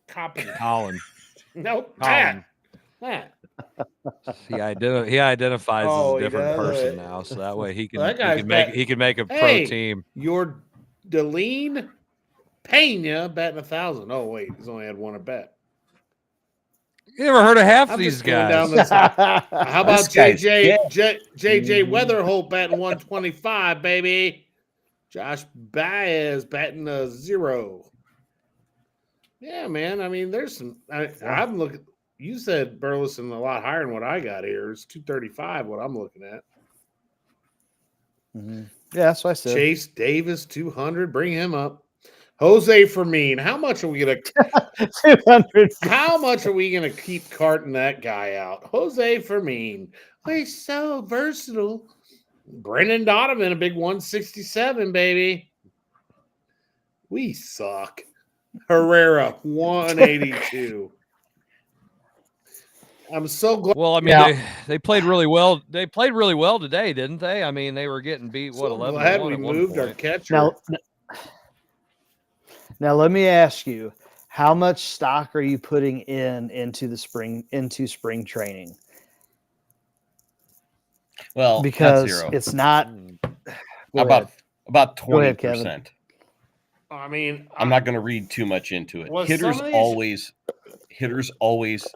Colin. Nope. Colin. Matt. He identifies as a different person now, so that way he can make a pro team. Your Deline Pena batting 1,000. Oh wait, he's only had one at bat. You never heard of half of these guys. How about JJ Weatherholt batting 125, baby? Josh Baez batting 0. Yeah, man. I mean, there's some. I'm looking. You said Burleson a lot higher than what I got here. It's 235. What I'm looking at. Mm-hmm. Yeah, that's what I said. Chase Davis 200. Bring him up. Jose Fermin. How much are we gonna? 200. How much are we gonna keep carting that guy out? Jose Fermin. He's so versatile. Brendan Donovan, a big 167, baby. We suck. Herrera 182. I'm so glad. Well, I mean, they played really well. They played really well today, didn't they? I mean, they were getting beat. What 11? Glad we moved our catcher. Now, let me ask you: how much stock are you putting into spring training? Well, because it's not about 20%. Kevin. I mean, I'm not going to read too much into it. Hitters always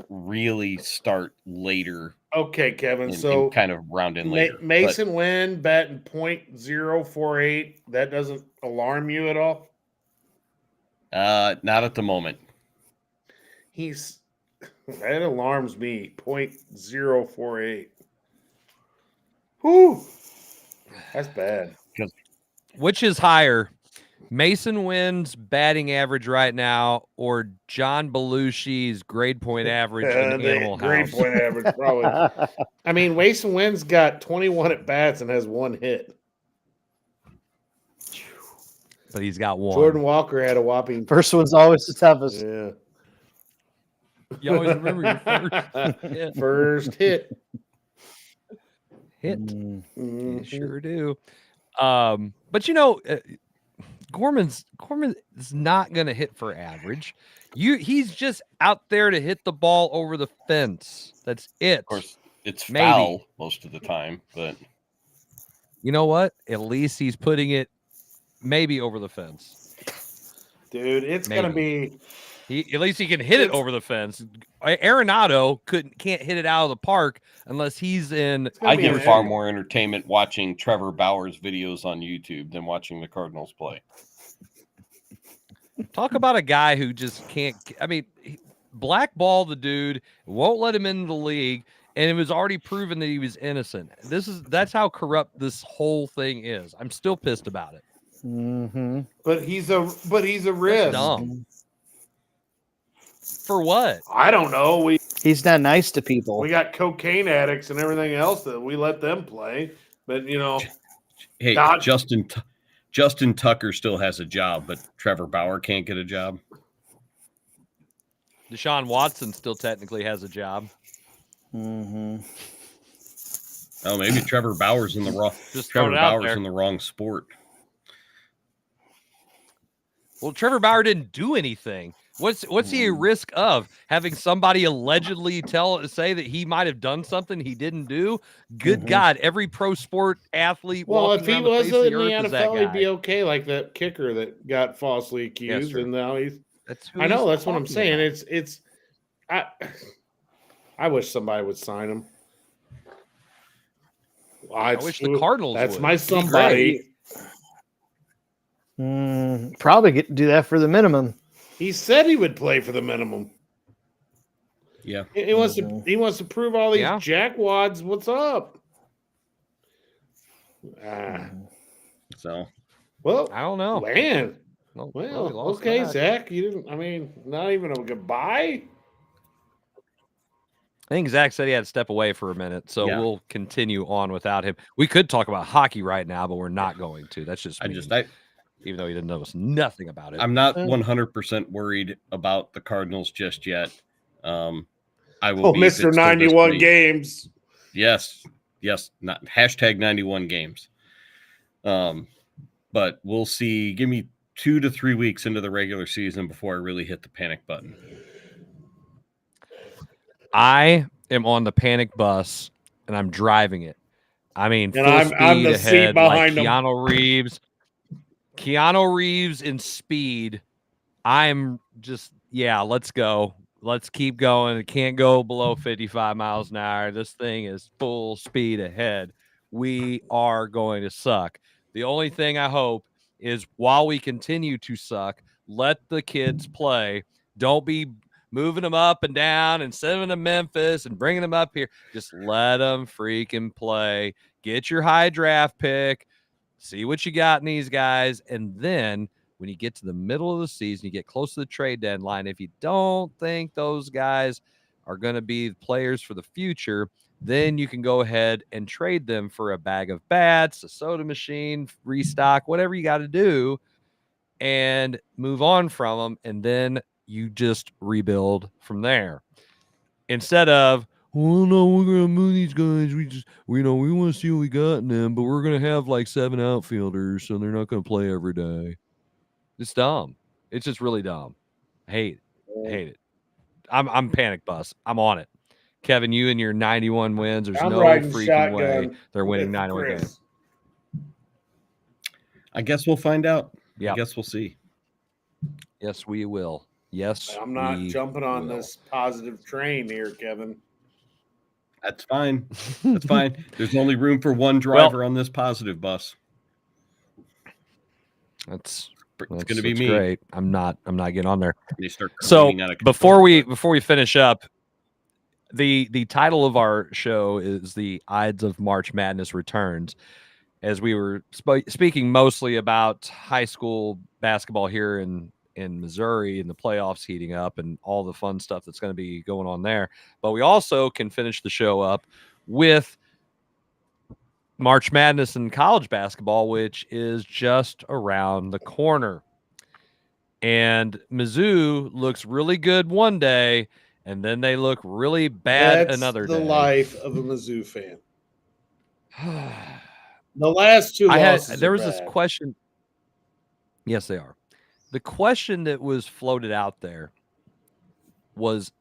really start later. Okay, Kevin. And kind of round in later. Mason Wynn batting .048. That doesn't alarm you at all? Not at the moment. That alarms me. .048. Whew. That's bad. Which is higher, Mason Wynn's batting average right now, or John Belushi's grade point average in Animal grade House? Point average, probably. I mean, Mason Wynn's got 21 at bats and has 1 hit. But he's got 1. Jordan Walker had a whopping. First one's always the toughest. Yeah. You always remember your first hit. First hit. You sure do. But Gorman is not going to hit for average. He's just out there to hit the ball over the fence. That's it. Of course, it's foul most of the time, but you know what? At least he's putting it maybe over the fence. Dude, it's going to be. At least he can hit it over the fence. Arenado can't hit it out of the park unless he's in. I get far more entertainment watching Trevor Bauer's videos on YouTube than watching the Cardinals play. Talk about a guy who just can't. I mean, blackball the dude, won't let him into the league, and it was already proven that he was innocent. That's how corrupt this whole thing is. I'm still pissed about it. Mm-hmm. But he's a risk. That's dumb. For what? I don't know. He's not nice to people. We got cocaine addicts and everything else that we let them play. But hey, Justin Tucker still has a job, but Trevor Bauer can't get a job. Deshaun Watson still technically has a job. Mm-hmm. Oh, maybe Trevor Bauer's in the wrong. Trevor Bauer's in the wrong sport. Well, Trevor Bauer didn't do anything. What's he at risk of? Having somebody allegedly say that he might have done something he didn't do? Good God, every pro sport athlete. Well, if he was in the NFL, he'd be okay, like that kicker that got falsely accused, and now he's. That's what I'm saying. It's. I wish somebody would sign him. I wish the Cardinals. That's would. my somebody. Probably do that for the minimum. He said he would play for the minimum. Yeah. He wants to prove all these jackwads what's up. So, well, I don't know. Man. Well, okay, Zach. You didn't. I mean, not even a goodbye. I think Zach said he had to step away for a minute, so we'll continue on without him. We could talk about hockey right now, but we're not going to. That's just even though he didn't know nothing about it. I'm not 100% worried about the Cardinals just yet. I will be Mr. 91 games. Yes. Not hashtag 91 games. But we'll see. Give me 2 to 3 weeks into the regular season before I really hit the panic button. I am on the panic bus and I'm driving it. I mean, full I'm speed the ahead, seat behind like him. Keanu Reeves in Speed. I'm just, let's go. Let's keep going. It can't go below 55 miles an hour. This thing is full speed ahead. We are going to suck. The only thing I hope is while we continue to suck, let the kids play. Don't be moving them up and down and sending them to Memphis and bringing them up here. Just let them freaking play. Get your high draft pick. See what you got in these guys. And then when you get to the middle of the season, you get close to the trade deadline. If you don't think those guys are going to be players for the future, then you can go ahead and trade them for a bag of bats, a soda machine, restock, whatever you got to do, and move on from them. And then you just rebuild from there. Instead of, well, no, we're going to move these guys. We want to see what we got in them, but we're going to have like 7 outfielders, so they're not going to play every day. It's dumb. It's just really dumb. Hate it. I'm panic bus. I'm on it. Kevin, you and your 91 wins. There's I'm no riding freaking way shotgun they're winning with 91 Chris. games. I guess we'll find out. Yeah. I guess we'll see. Yes, we will. Yes, I'm not we jumping on will. this positive train here, Kevin. That's fine. That's fine. There's only room for one driver on this positive bus. It's going to be me. Great. I'm not getting on there. They start So careening out of before control. we finish up, the title of our show is the Ides of March Madness Returns, as we were speaking mostly about high school basketball here in Missouri and the playoffs heating up and all the fun stuff that's going to be going on there. But we also can finish the show up with March Madness in college basketball, which is just around the corner. And Mizzou looks really good one day, and then they look really bad another day. That's the life of a Mizzou fan. The last two losses there was this question. Yes, they are. The question that was floated out there was,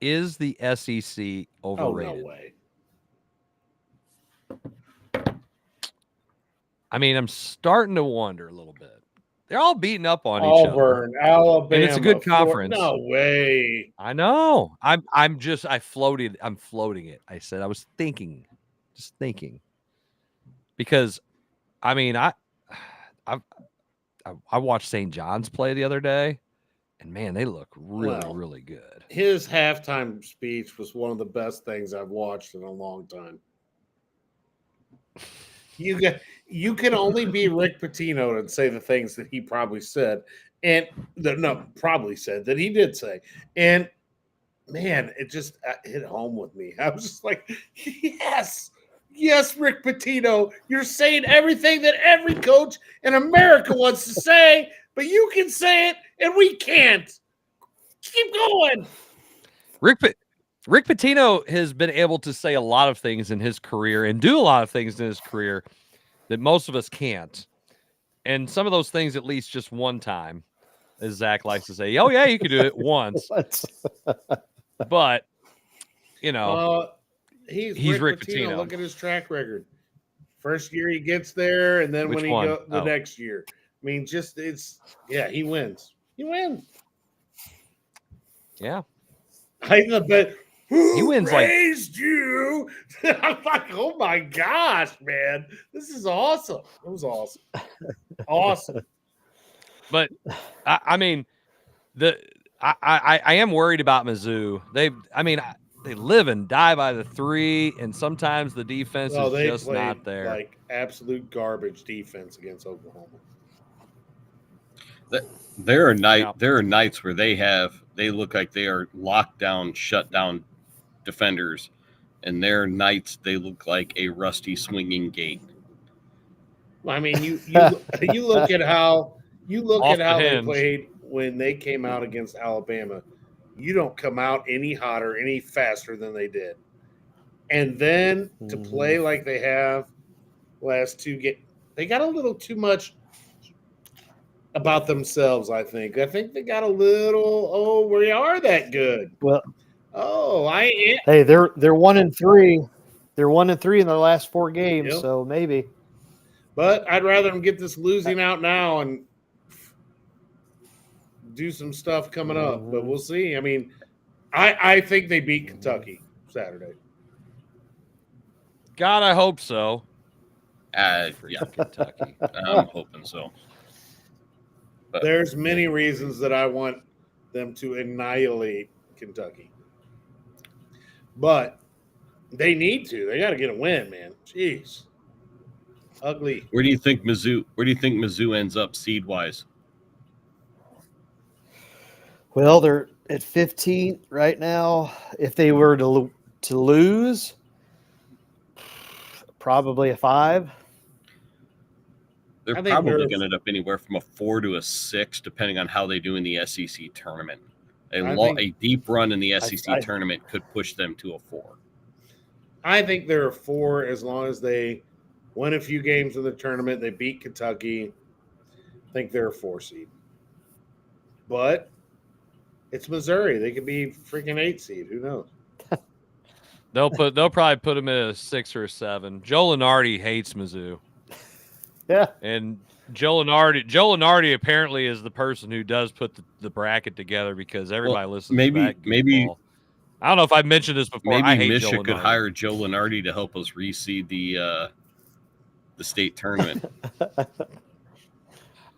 is the SEC overrated? Oh, no way. I mean, I'm starting to wonder a little bit. They're all beating up on each other. Auburn, Alabama. And it's a good conference. No way. I know. I'm floating it. I said I was thinking. Because I mean, I watched St. John's play the other day, and man, they look really good. His halftime speech was one of the best things I've watched in a long time. You can only be Rick Pitino and say the things that he probably said, and probably said that he did say. And man, it just hit home with me. I was just like, yes, Rick Pitino, you're saying everything that every coach in America wants to say, but you can say it and we can't. Keep going. Rick Pitino has been able to say a lot of things in his career and do a lot of things in his career that most of us can't. And some of those things at least just one time, as Zach likes to say. Oh, yeah, you could do it once. But, you know, he's Rick Pitino. Look at his track record. First year he gets there, and then Which when he one? goes the next year. I mean, he wins. He wins. Yeah. I bet. He wins raised you. I'm like, oh my gosh, man, this is awesome. It was awesome, awesome. But I mean, I am worried about Mizzou. They live and die by the three, and sometimes the defense is just not there. Like absolute garbage defense against Oklahoma. There are nights where they look like they are locked down, shut down defenders, and there are nights they look like a rusty swinging gate. I mean, you look at how they played when they came out against Alabama. You don't come out any hotter, any faster than they did, and then to play like they have last two games, they got a little too much about themselves. I think they got a little. We are that good. Well. Hey, they're 1-3. They're 1-3 in their last 4 games, Yep. so maybe. But I'd rather them get this losing out now and do some stuff coming up. But we'll see. I mean, I think they beat Kentucky Saturday. God, I hope so. Yeah, Kentucky. I'm hoping so. But there's many reasons that I want them to annihilate Kentucky. But they need to. They got to get a win, man. Jeez. Ugly. Where do you think Mizzou ends up seed wise? Well, they're at 15 right now. If they were to lose, probably a 5. They're probably going to end up anywhere from a 4 to a 6, depending on how they do in the SEC tournament. A deep run in the SEC tournament could push them to a 4. I think they're a 4 as long as they win a few games in the tournament. They beat Kentucky. I think they're a 4 seed. But It's Missouri. They could be freaking 8 seed. Who knows? They'll probably put him at a 6 or a 7. Joe Lenardi hates Mizzou. Yeah. And Joe Lenardi apparently is the person who does put the bracket together because everybody listens to that. Maybe I don't know if I've mentioned this before. Maybe I hate Misha Joe could Lenardi. hire Joe Lenardi to help us reseed the state tournament.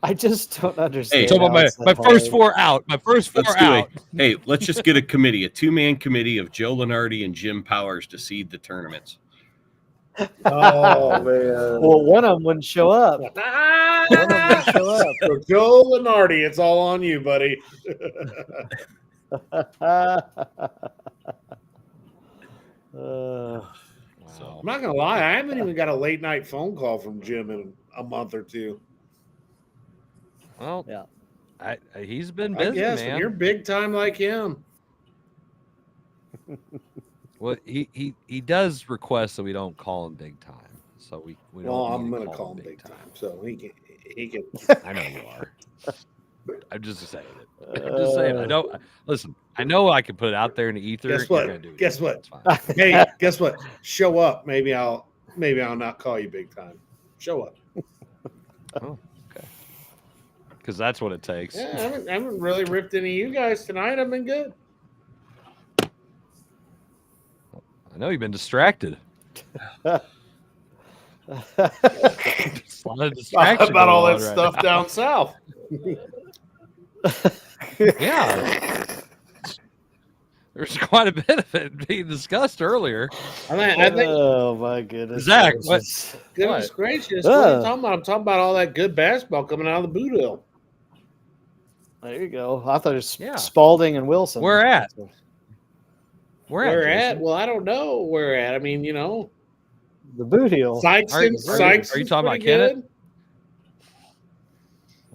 I just don't understand. Hey, my first 4 out. My first 4 out. Hey, let's just get a committee, a 2-man committee of Joe Lenardi and Jim Powers to seed the tournaments. Oh man! Well, one of them wouldn't show up. One of them wouldn't show up. So Joe Lenardi, it's all on you, buddy. So, I'm not gonna lie, I haven't even got a late night phone call from Jim in a month or two. well, Yeah. He's been I busy, guess man. when you're big time like him. Well, he does request that we don't call him big time, so we don't. Well, need I'm to gonna call him big time, so he can. I know you are. I'm just saying it. I'm just saying. I don't listen. I know I can put it out there in the ether. Guess You're what? gonna do it. Guess what? It's fine. Hey, guess what? Show up. Maybe I'll not call you big time. Show up. Oh, okay. Because that's what it takes. Yeah, I haven't really ripped any of you guys tonight. I've been good. I know you've been distracted. Just a lot of distraction About all going that on stuff right down south. now. Yeah. There's quite a bit of it being discussed earlier. I think Oh my goodness, Zach, gracious. goodness gracious. What are you talking about? I'm talking about all that good basketball coming out of the boot hill. There you go. I thought it was Yeah. Spalding and Wilson. Where at? Where at? Jason? Well, I don't know where at. I mean, you know, The boot heel. Sykes. Are you talking about Kennett?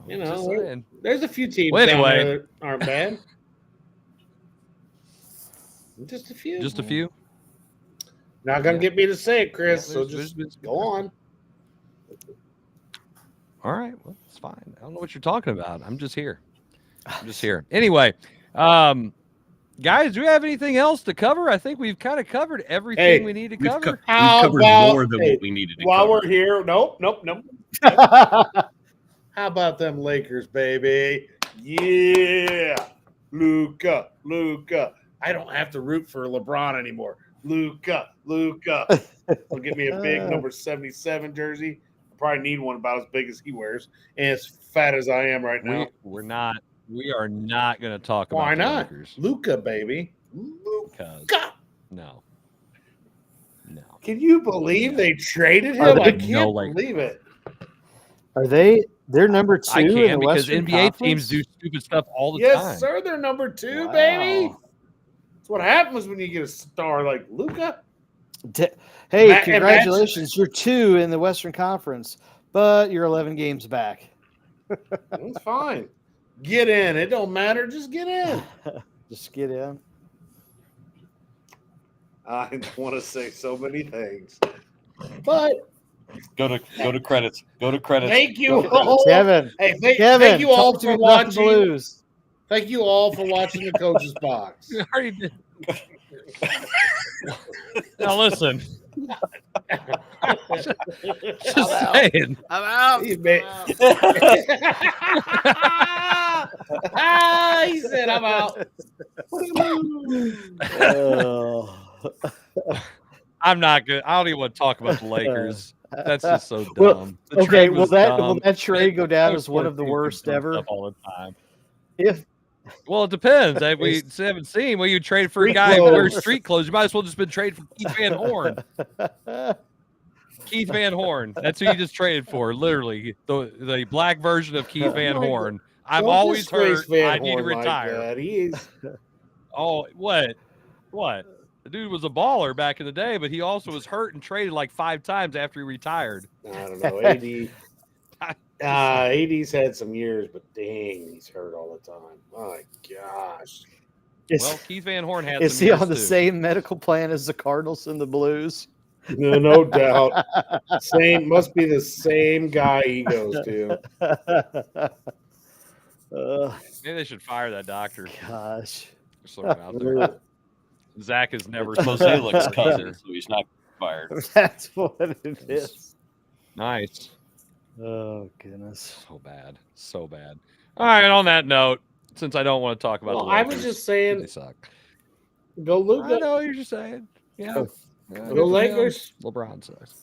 You Just know, saying. there's a few teams Well, down anyway. there that aren't bad. Just a few. Just a few. Not gonna Yeah. get me to say it, Chris. Yeah, so there's- just there's- go on. All right. Well, it's fine. I don't know what you're talking about. I'm just here. Anyway, guys, do we have anything else to cover? I think we've kind of covered everything we need to cover. We've covered more than what we needed to While cover. we're here, nope. How about them Lakers, baby? Yeah, Luka. I don't have to root for LeBron anymore. Luka. Will get me a big number 77 jersey. I probably need one about as big as he wears, and as fat as I am right now. We are not going to talk about Why the not? Lakers. Luka, baby. Luka. No. Can you believe they traded him? Are I they- can't like- believe it. Are they? They're number 2 I in the can't because Western NBA Conference? teams do stupid stuff all the Yes, time. sir. They're number 2, Wow. baby. That's what happens when you get a star like Luka. Hey, Matt- congratulations! You're 2 in the Western Conference, but you're 11 games back. It's fine. Get in. It don't matter. Just get in. Just get in. I want to say so many things, but Go to credits. Go to credits. thank you all. Kevin. Hey, Kevin, thank you all talk to for me about the watching. Blues. Thank you all for watching the Coach's Box. We already did. Now listen. Just saying. I'm out. He said, "I'm out." Oh. I'm not good. I don't even want to talk about the Lakers. That's just so dumb. Well, The okay, trade will was that dumb. trade go down No as one of the sports team worst do dumb ever? stuff all the time. If It depends. If we haven't seen, well, you trade for a Street guy who wears clothes. street clothes. You might as well just been traded for Keith Van Horn. Keith Van Horn. That's who you just traded for. Literally, the black version of Keith Van Horn. I've Don't always disgrace heard Van I need to Horn like retire. that. He is. Oh, what? The dude was a baller back in the day, but he also was hurt and traded like 5 times after he retired. I don't know. AD's had some years, but dang, he's hurt all the time. My gosh. Well, Keith Van Horn has. is some he years on the too. same medical plan as the Cardinals and the Blues? No doubt. Must be the same guy he goes to. Maybe they should fire that doctor. Gosh. Just throw it out there. Zach has never. Mosaic's cousin, so he's not fired. That's what it is. Nice. Oh goodness. So bad. So bad. All right. On that note, since I don't want to talk about the I Lakers, was just saying, they suck. Go Luka. I know what you're just saying. Yeah. Go Lakers. LeBron sucks.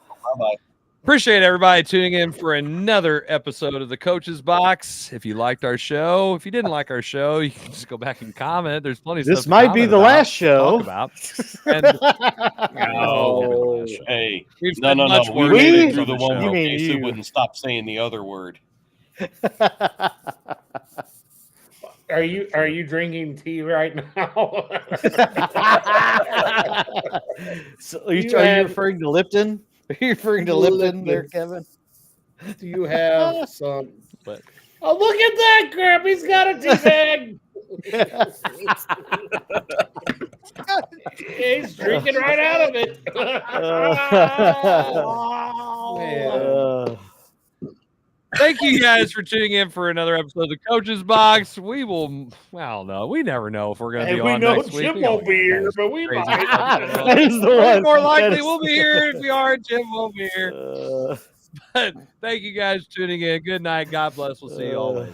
Bye-bye. Appreciate everybody tuning in for another episode of the Coach's Box. If you liked our show, if you didn't like our show, you can just go back and comment. There's plenty of stuff. This might be the last show. Talk about. And, Hey, we've no. said much We worse made it things through on the the one show. where Casey wouldn't stop saying the other word. Are you drinking tea right now? So are you referring to Lipton? Are you referring to Lipton there, Kevin? Do you have some? But oh, look at that crap! He's got a tea bag. He's drinking right out of it. thank you guys for tuning in for another episode of the Coach's Box. We will, well, no, we never know if we're going to be on next week. Jim won't be here, but we might. That is the one. More likely, we'll be here. If we are, Jim won't be here. But thank you guys for tuning in. Good night. God bless. We'll see you all later.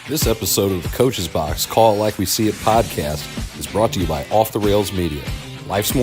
This episode of the Coach's Box, Call It Like We See It podcast is brought to you by Off the Rails Media. Life's more